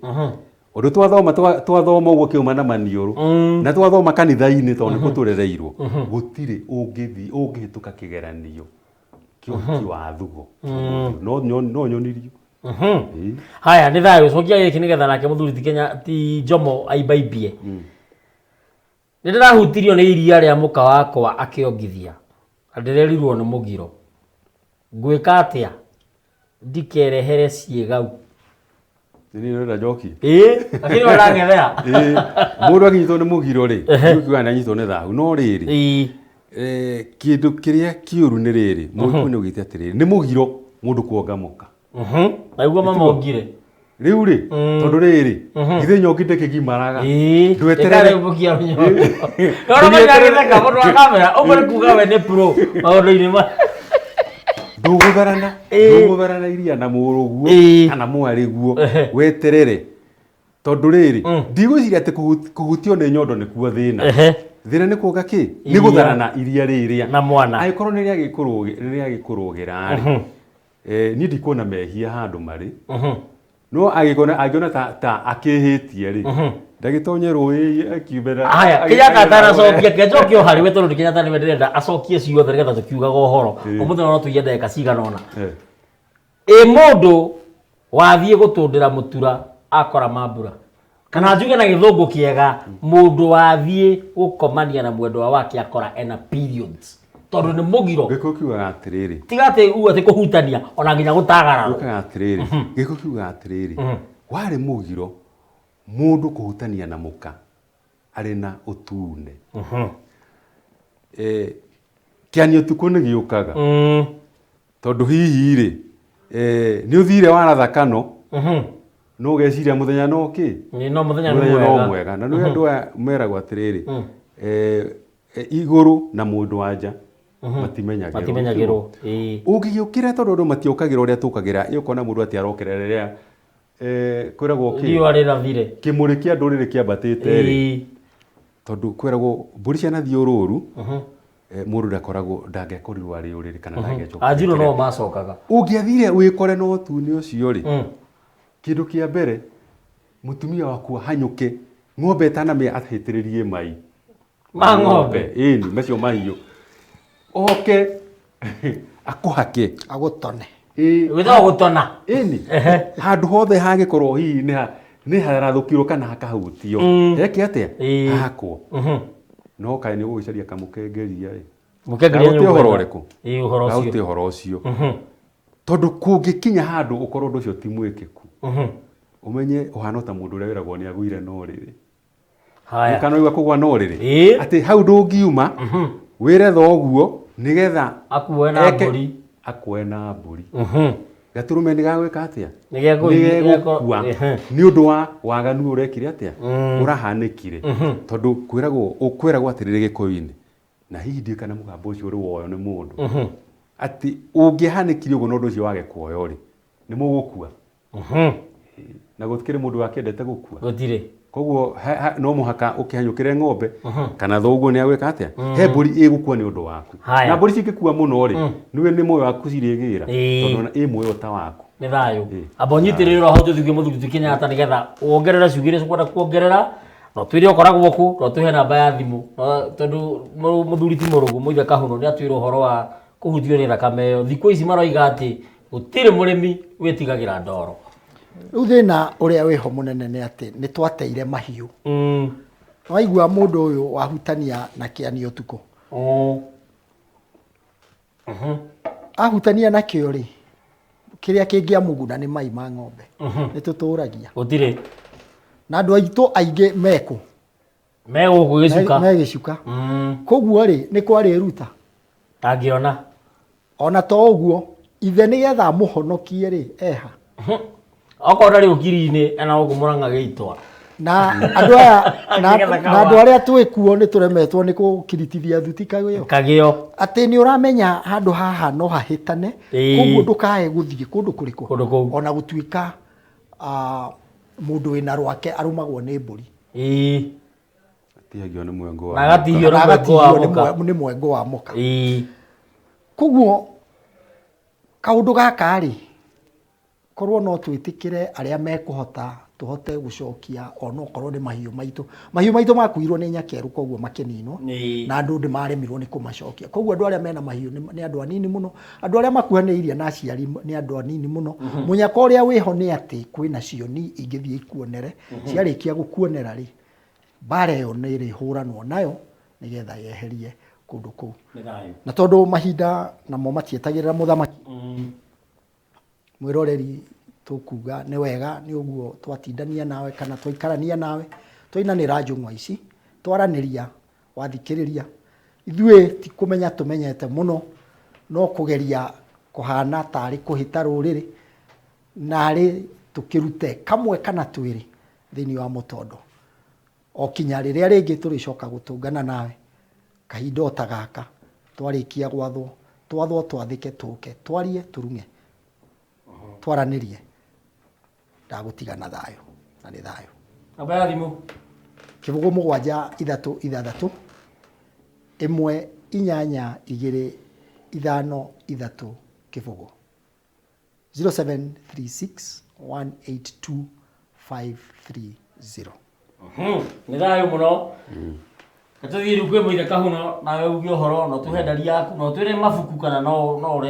undu twathoma uguo kiuma na maniuru na twathoma kanitha-ini tondu niko turereirwo gutire ungihituka kigeranio kihiki wa thugo no nyonirio. Haya ni thayo cokia giki nigetha nake muthuri ti Jomo aibaibie ni ndirahutirio ni iria ria muka wakwa akiongithia ndirerirwo ni mugiro ngwika atia ndikerehere ciegau ni rera njoki akiri warangethera mundu akinyitwo ni mugiro ri kiuga na nyitwo ni thahu no riri kindu kiria kiuru ni riri mundu ni ugite atiriri ni mugiro mundu kuonga muka naiguo mama ongire riu ri tondu riri ithe nyoki ndekigimaraga ndweterere bukia nyo no no ngagetheka mundu wa kamera umwe kuga we ni pro maundu-ini ndũgũtharana iria na mũrũguo kana mwarĩguo weterere tondũ rĩrĩ ndigwĩciria atĩ kũhutio nĩ nyondo nĩkuo thĩna nĩ kuoga kĩ nĩ gũtharana iria rĩrĩa na mwana angĩkorwo nĩ rĩagĩkũrũgĩra rĩ niĩ ndikuona mehia handũ marĩ no angĩona ta akĩhĩtie rĩ ndagĩtonye rũĩ akiumĩra haya Kenyatta ataracokia kĩnjokio harĩ we tondũ Kenyatta nĩ ndĩrenda acokie ciothe nĩgetha tũkiugaga ũhoro ũmũthĩ no tũige ndagĩka cigana ũna mũndũ wathiĩ gũtũndĩra mũtura akora mambura kana njuge na gĩthũngũ kĩega mũndũ wathiĩ gũkomania na mwendwa wake akora ena periods tondũ nĩ mũgiro gĩkũ kiugaga atĩrĩrĩ tiga atĩ atĩ kũhutania ona nginya gũtagara gĩugaga atĩrĩrĩ gĩkũ kiugaga atĩrĩrĩ warĩ mũgiro mũndũ kũhutania na mũka arĩ na ũtune kĩanio tukũ nĩ gĩũkaga tondũ hihi rĩ nĩ ũthire waratha kano no ũgeciria mũthenya no kĩ no mũthenya no mwega na nĩ andũ aya meragwo atĩrĩrĩ igũrũ na mũndũ wanja matimenyagĩrwo ũngĩgĩũkĩra tondũ andũ matiũkagĩra ũrĩa tũkagĩra ũkona mũndũ atĩ arokerera rĩrĩa kwĩragwo kĩmũrĩ kĩa ndũrĩrĩ kĩambatĩte rĩ tondũ kwĩragwo mbũri cianathiĩ ũrũru mũndũ ndangĩakorirwo arĩ ũrĩrĩ kana ndangĩacoka Anjirũ no macokaga ũngĩathire wĩkore na ũtune ũcio rĩ kĩndũ kĩa mbere mũtumia waku hanyũke ng'ombe itanamĩa atahĩtĩrĩrie mai ma ng'ombe ĩni macio mahiũ oke akũhake agũtone wĩthaga gũtona ĩni handũ hothe hangĩkorwo hihi nĩ harathũkirwo kana hakahutio heke atĩa hakwo no kaĩ nĩ ũgũgĩcaria kamũkengeria ũhoro ũrĩkũ gauti ũhoro ũcio tondũ kũngĩkinya handũ ũkorwo ũndũ ũcio ti mwĩkĩku ũmenye ũhana ta mũndũ ũrĩa wĩragwo nĩ agũire no rĩrĩ kana igua kũgwa no rĩrĩ atĩ hau ndũngiuma wĩre thoguo nĩgetha akuoe na mbũri gatũrũme nĩ gagwĩka atĩa nĩgegũkua nĩ ũndũ wa waganu ũrekire atĩa ũrahanĩkire tondũ kwĩragwo atĩrĩrĩ gĩkũyũ-inĩ na hihi ndiĩ kana mũgambo ũcio ũrĩ woyo nĩ mũndũ atĩ ũngĩhanĩkire ũguo na ũndũ ũcio wage kuoyo rĩ nĩ mũgũkua na gũtikĩrĩ mũndũ wakĩendete gũkua gũtirĩ koguo no mũhaka ũkĩhanyũkĩre ng'ombe kana thoguo nĩ agwĩka atĩa he mbũri ĩgũkua nĩ ũndũ waku na mbũri cingĩkua mũno rĩ nĩ muoyo waku cirĩgĩra tondũ ĩ muoyo ta waku nĩ thayũ amba ũnyitĩrĩrwo hau tũthiĩ mũthuri Kenyatta nĩgetha wongerera ciugo iria ũkwenda kuongerera no twĩre ũkoragwo ku no tũhe namba ya thimũ tondũ mũthuri ti mũrũgu mũithe Kahũnũ nĩ atwĩra ũhoro wa kũhutio nĩ thakame ĩyo thikũ ici maroiga atĩ gũtirĩ mũrĩmi wĩtigagĩra ndoro rĩu thĩna ũrĩa wĩho mũnene nĩ atĩ nĩ twateire mahiũ waigua mũndũ ũyũ wahutania na kĩanio tukũ ahutania nakĩo rĩ kĩrĩa kĩngĩamũguna nĩ mai ma ng'ombe nĩ tũtũragia gũtirĩ na andũ aitũ aingĩ mekũ megũkũ gĩcuka megĩcuka koguo rĩ nĩ kwarĩruta angĩona ona to ũguo ithe nĩgetha mũhonokie rĩ eha okorwo ndarĩ ũkiri-inĩ ena gũkũ Mũrang'a Gĩitwa na andũ aya na andũ arĩa twĩkuo nĩ tũremetwo nĩ gũkiritithia thuti kagĩo atĩ nĩ ũramenya handũ haha no hahĩtane koguo ndũkae gũthiĩ kũndũ kũrĩkũ ona gũtuĩka mũndũ wĩna rwake arũmagwo nĩ mbũri atihagio nĩ mwengo wa agatihio nĩ mwengo wa mũka koguo kaũndũ gaka rĩ korwo no twĩtĩkĩre arĩa mekũhota tũhote gũcokia ona okorwo nĩ mahiũ maitũ makuirwo nĩ nyakeru koguo makĩninwo na andũ ndĩmaremirwo nĩ kũmacokia koguo andũ arĩa mena mahiũ nĩ andũ anini mũno andũ arĩa makuhanĩirie na aciari nĩ andũ anini mũno mũnyaka ũrĩa wĩho nĩ atĩ kwĩna cioni ingĩthiĩ ikuonere ciarĩkia gũkuonera rĩ mbara ĩyo nĩ ĩrĩhũranwo nayo nĩgetha yeherie kũndũ kũu na tondũ mahinda namo matietagĩrĩra mũthamaki mwĩroreri tukuga nĩ wega nĩ ũguo twatindania nawe kana twaikarania nawe twainanĩra njũng'wa ici twaranĩria wathikĩrĩria ithuĩ ti kũmenya tũmenyete mũno no kũgeria kũhana tarĩ kũhĩta rũrĩrĩ narĩ tũkĩrute kamwe kana twĩrĩ thĩinĩ wa mũtondo o kinya rĩrĩa rĩngĩ tũrĩcoka gũtũngana nawe kahinda ta gaka twarĩkia gwathwo twathwo twathike tuke twarie turunge twaranirie ndagutiga na thayo na ni thayo namba ya thimu kibugu 7 3 1 8 2 5 kibugu 0736 182 530 ni thayo muno Atuthiri kwe muire kahuno nawe ugi uhoro no tuhe ndari yaku no twire mabuku kana no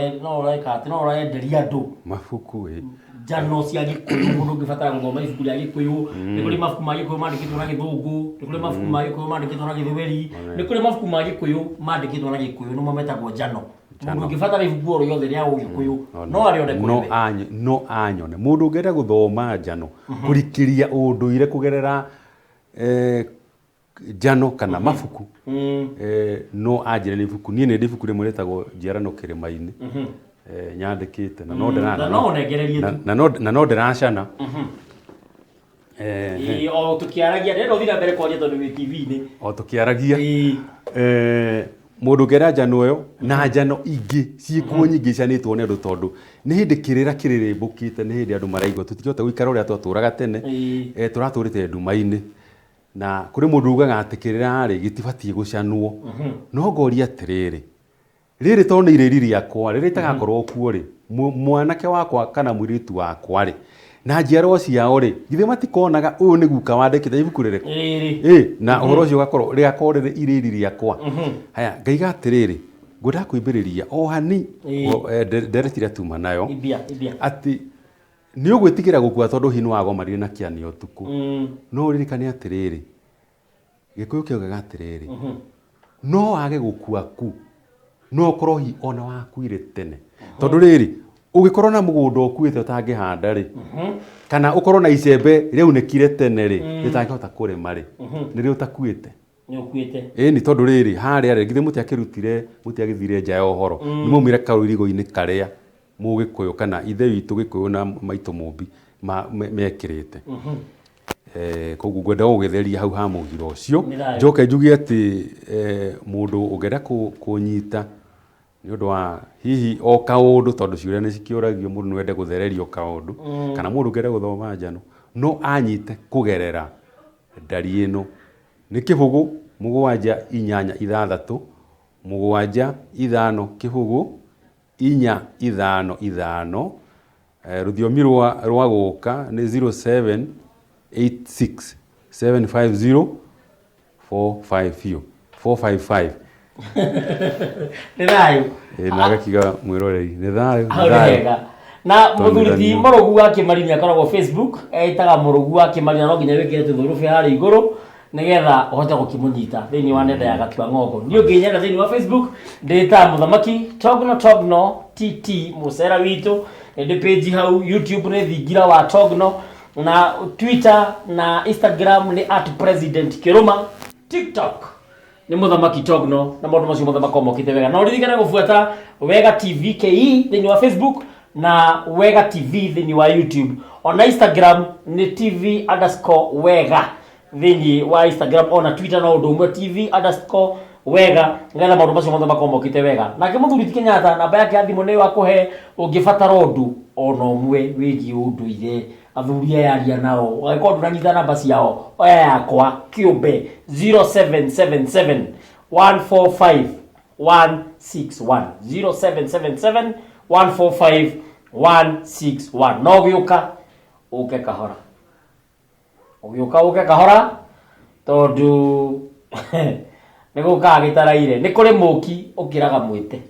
reka ati no renderia andu mabuku njano cia Gikuyu mundu ngibatara guthoma ibuku ria Gikuyu ni kuri mabuku ma Gikuyu mandikitwo na Githungu ni kuri mabuku ma Gikuyu mandikitwo na Githweri ni kuri mabuku ma Gikuyu mandikitwo na Gikuyu no metagwo njano mundu ngibatara ibuku oro yothe ria Gikuyu no arione kuri no anyone mundu ngenda guthoma njano kurikiria unduire kugerera njano kana mabuku no anjire ni ibuku nie ni ibuku rimwe retagwo njiarano kirima-ini nyandikite na no ndana no negererie tu na no ndiracana o tukiaragia ndero thira mbere kwaria tondu wi TV-ini o tukiaragia mundu ngera njano yo na njano ingi ciikuo nyingi cianitwo ni andu tondu ni hindi kirira kiririmbukite ni hindi andu maraigwa tutikihota guikara uria twaturaga tene turaturite nduma-ini na kuri mundu ugaga atikirira ri gitibatie gucanwo no ngoria atiriri riri tone iriri riakwa riri tagakorwo kuo ri mwanake wakwa kana mwiritu wakwa ri na njiarwa ciao ri githe matikonaga uyu ni guka wandikite ibuku riri na uhoro ucio gakorwo riakorwo riri iriri riakwa haya ngaiga atiriri ngwenda kuimbiriria o hani nderetire tuma nayo ati ni ugwitigira gukua tondu hinu wago marire na kiani utuku no ririkane atiriri Gikuyu kiugaga atiriri no wage gukua ku no korohi ona wakuire tene tondu riri ugikorwo na mugunda ukuite utangihanda ri kana ukorwo na icembe riu nekire tene ri ritangihota kurima ri ni ri utakuite ni ukuite ni tondu riri haria ri githe mutiakirutire mutiagithire nja ya uhoro ni mumire karurigo-ini karia Mugikuyu kana ithe witu Gikuyu na maitu mumbi mekirite koguo ngwenda gugitheria hau ha mugira ucio njoke njugie ati mundu ungenda kunyita ni undu wa hihi o kaundu tondu ciuria ni cikiuragio mundu nwende guthererio kaundu kana mundu ngenda guthoma njano no anyite kugerera ndari ino ni kibugu 7 8 6 7 5 kibugu 4 5 5 rudhiomi rwa guka ni 0786 750 455 ni thayo na gakiga mwiroreri ni thayo na muthurithi Murugu wa Kimari ni akoragwo Facebook etaga Murugu wa Kimari no nginya wikire tuthurufe hari iguru nigetha uhote gukimunyita thiini wa nenda ya Gatua Ng'ongo ni unginyenda thiini wa Facebook ndita muthamaki Togno TT musera witu ndi page hau YouTube ni thingira wa Togno na Twitter na Instagram ni @president_kiruma TikTok ni muthamaki Togno na maundu macio mothe makomokite wega na uririkane gufuata Wega TV KE thiini wa Facebook na Wega TV thiini wa YouTube ona Instagram ni TV_Wega thiini wa Instagram ona Twitter no ndumwe TV_Wega ngetha maundu macio mothe makomokite wega nake Muthuri Kenyatta namba yake ya thimu ni wa kuhe ungibatara undu ona umwe wigi unduire athuria yaria nao wagiko nduranyita namba ciao oya yakwa kiumbe 0777 145 161 0777 145 161 no giuka uke kahora uke kahora tondu niguka gitaraire ni kuri muki ukiraga mwite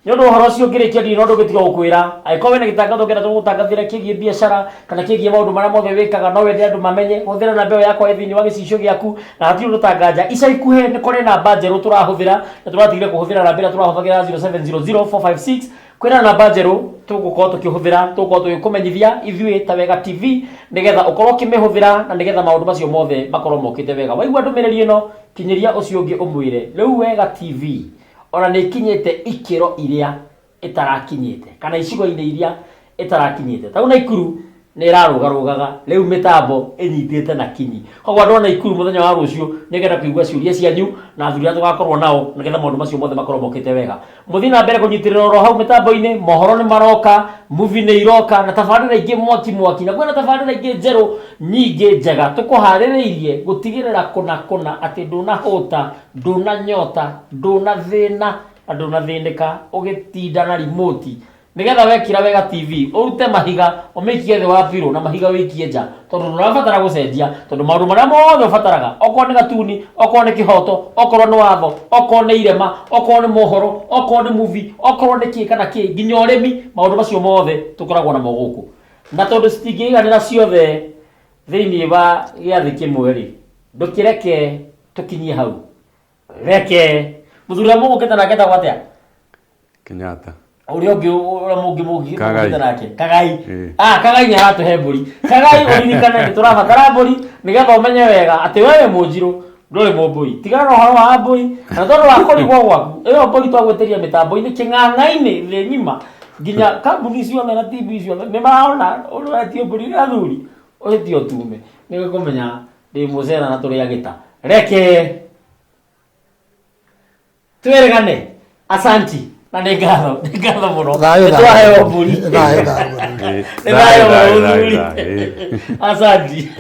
nyondo horo cio ngirikia ndi no ndugitiga gukwira aikowe na gitangatho ngera tugutangathira kigie biashara kana kigie maundu maria mothe wikaga no wende andu mamenye huthira na mbeo yakwa ethini wa gicicio giaku na hati ndutanganja ica ikuhe ni kuri namba njeru turahuthira na turatigire kuhuthira namba ira turahuthagira 0700 kwira namba njeru tugukorwo tukihuthira tugukorwo tugikumenyithia ithui ta Wega TV nigetha ukorwo kimehuthira na nigetha maundu macio mothe makorwo mokite wega waigua ndumiriri ino kinyiria ucio ungi umwire riu Wega TV ona ni kinyete ikiro iria itarakinyete kana icigo-ini iria itarakinyete ta una Ikuru nä ĩrarũgarũgaga rĩu mĩtambo ĩnyitĩte na kinyi koguo andũ ona Ikuru mũthenya wa rũciũ nĩgetha kũigua ciũria cianyu na athuri arĩa tũgakorwo nao nĩgetha maũndũ macio mothe makorwo mokĩte wega mũthiĩ na mbere kũnyitĩrĩra oro hau mĩtambo-inĩ mohoro nĩ maroka movie nĩ iroka na tabarĩra ingĩ mwaki na kwĩna tabarĩra ingĩ njerũ nyingĩ njega tũkũharĩrĩirie gũtigĩrĩra kũna atĩ ndũnahũta ndũnanyota ndũnathĩna na ndũnathĩnĩka ũgĩtinda na remote nigetha wekira wega TV urute mahiga umikie thĩ wa piro na mahiga wikie nja tondu ndũrabatara gũcenjia tondu maũndũ marĩa mothe ũbataraga okorwo nĩ gatuni okorwo nĩ kĩhoto okorwo nĩ watho okorwo nĩ irema okorwo nĩ mohoro okorwo nĩ movie okorwo nĩ kĩĩ kana kĩĩ nginya ũrĩmi maũndũ macio mothe tũkoragwo namo gũkũ na tondu citingĩiganĩra ciothe thĩinĩ wa gĩathĩ kĩmwe rĩ ndũkĩreke tũkinyie hau reke mũthuri mũgũkĩte nake etagwo atĩa Kenyatta Uria mungi Kagai. Kagai. Kagai ni aratuhe mburi. Kagai uririkane ni turabatara mburi nigetha umenye wega ati wewe munjiru nduri mumbui. Tigana no horo wa mbui. Na tondu wa kurigwo gwaku. Iyo mburi twagweteria mitambo-ini king'ang'a-ini thi ng'ima. Nginya kambuni ciothe na TV ciothe ni marona uretio mburi ni athuri. Uhitio tume. Ni kumenya ndi mucera na turi agita. Reke. Twerigane. Asanti. Na nĩ ngatho mũno nĩtwaheo mbũri thayo asanti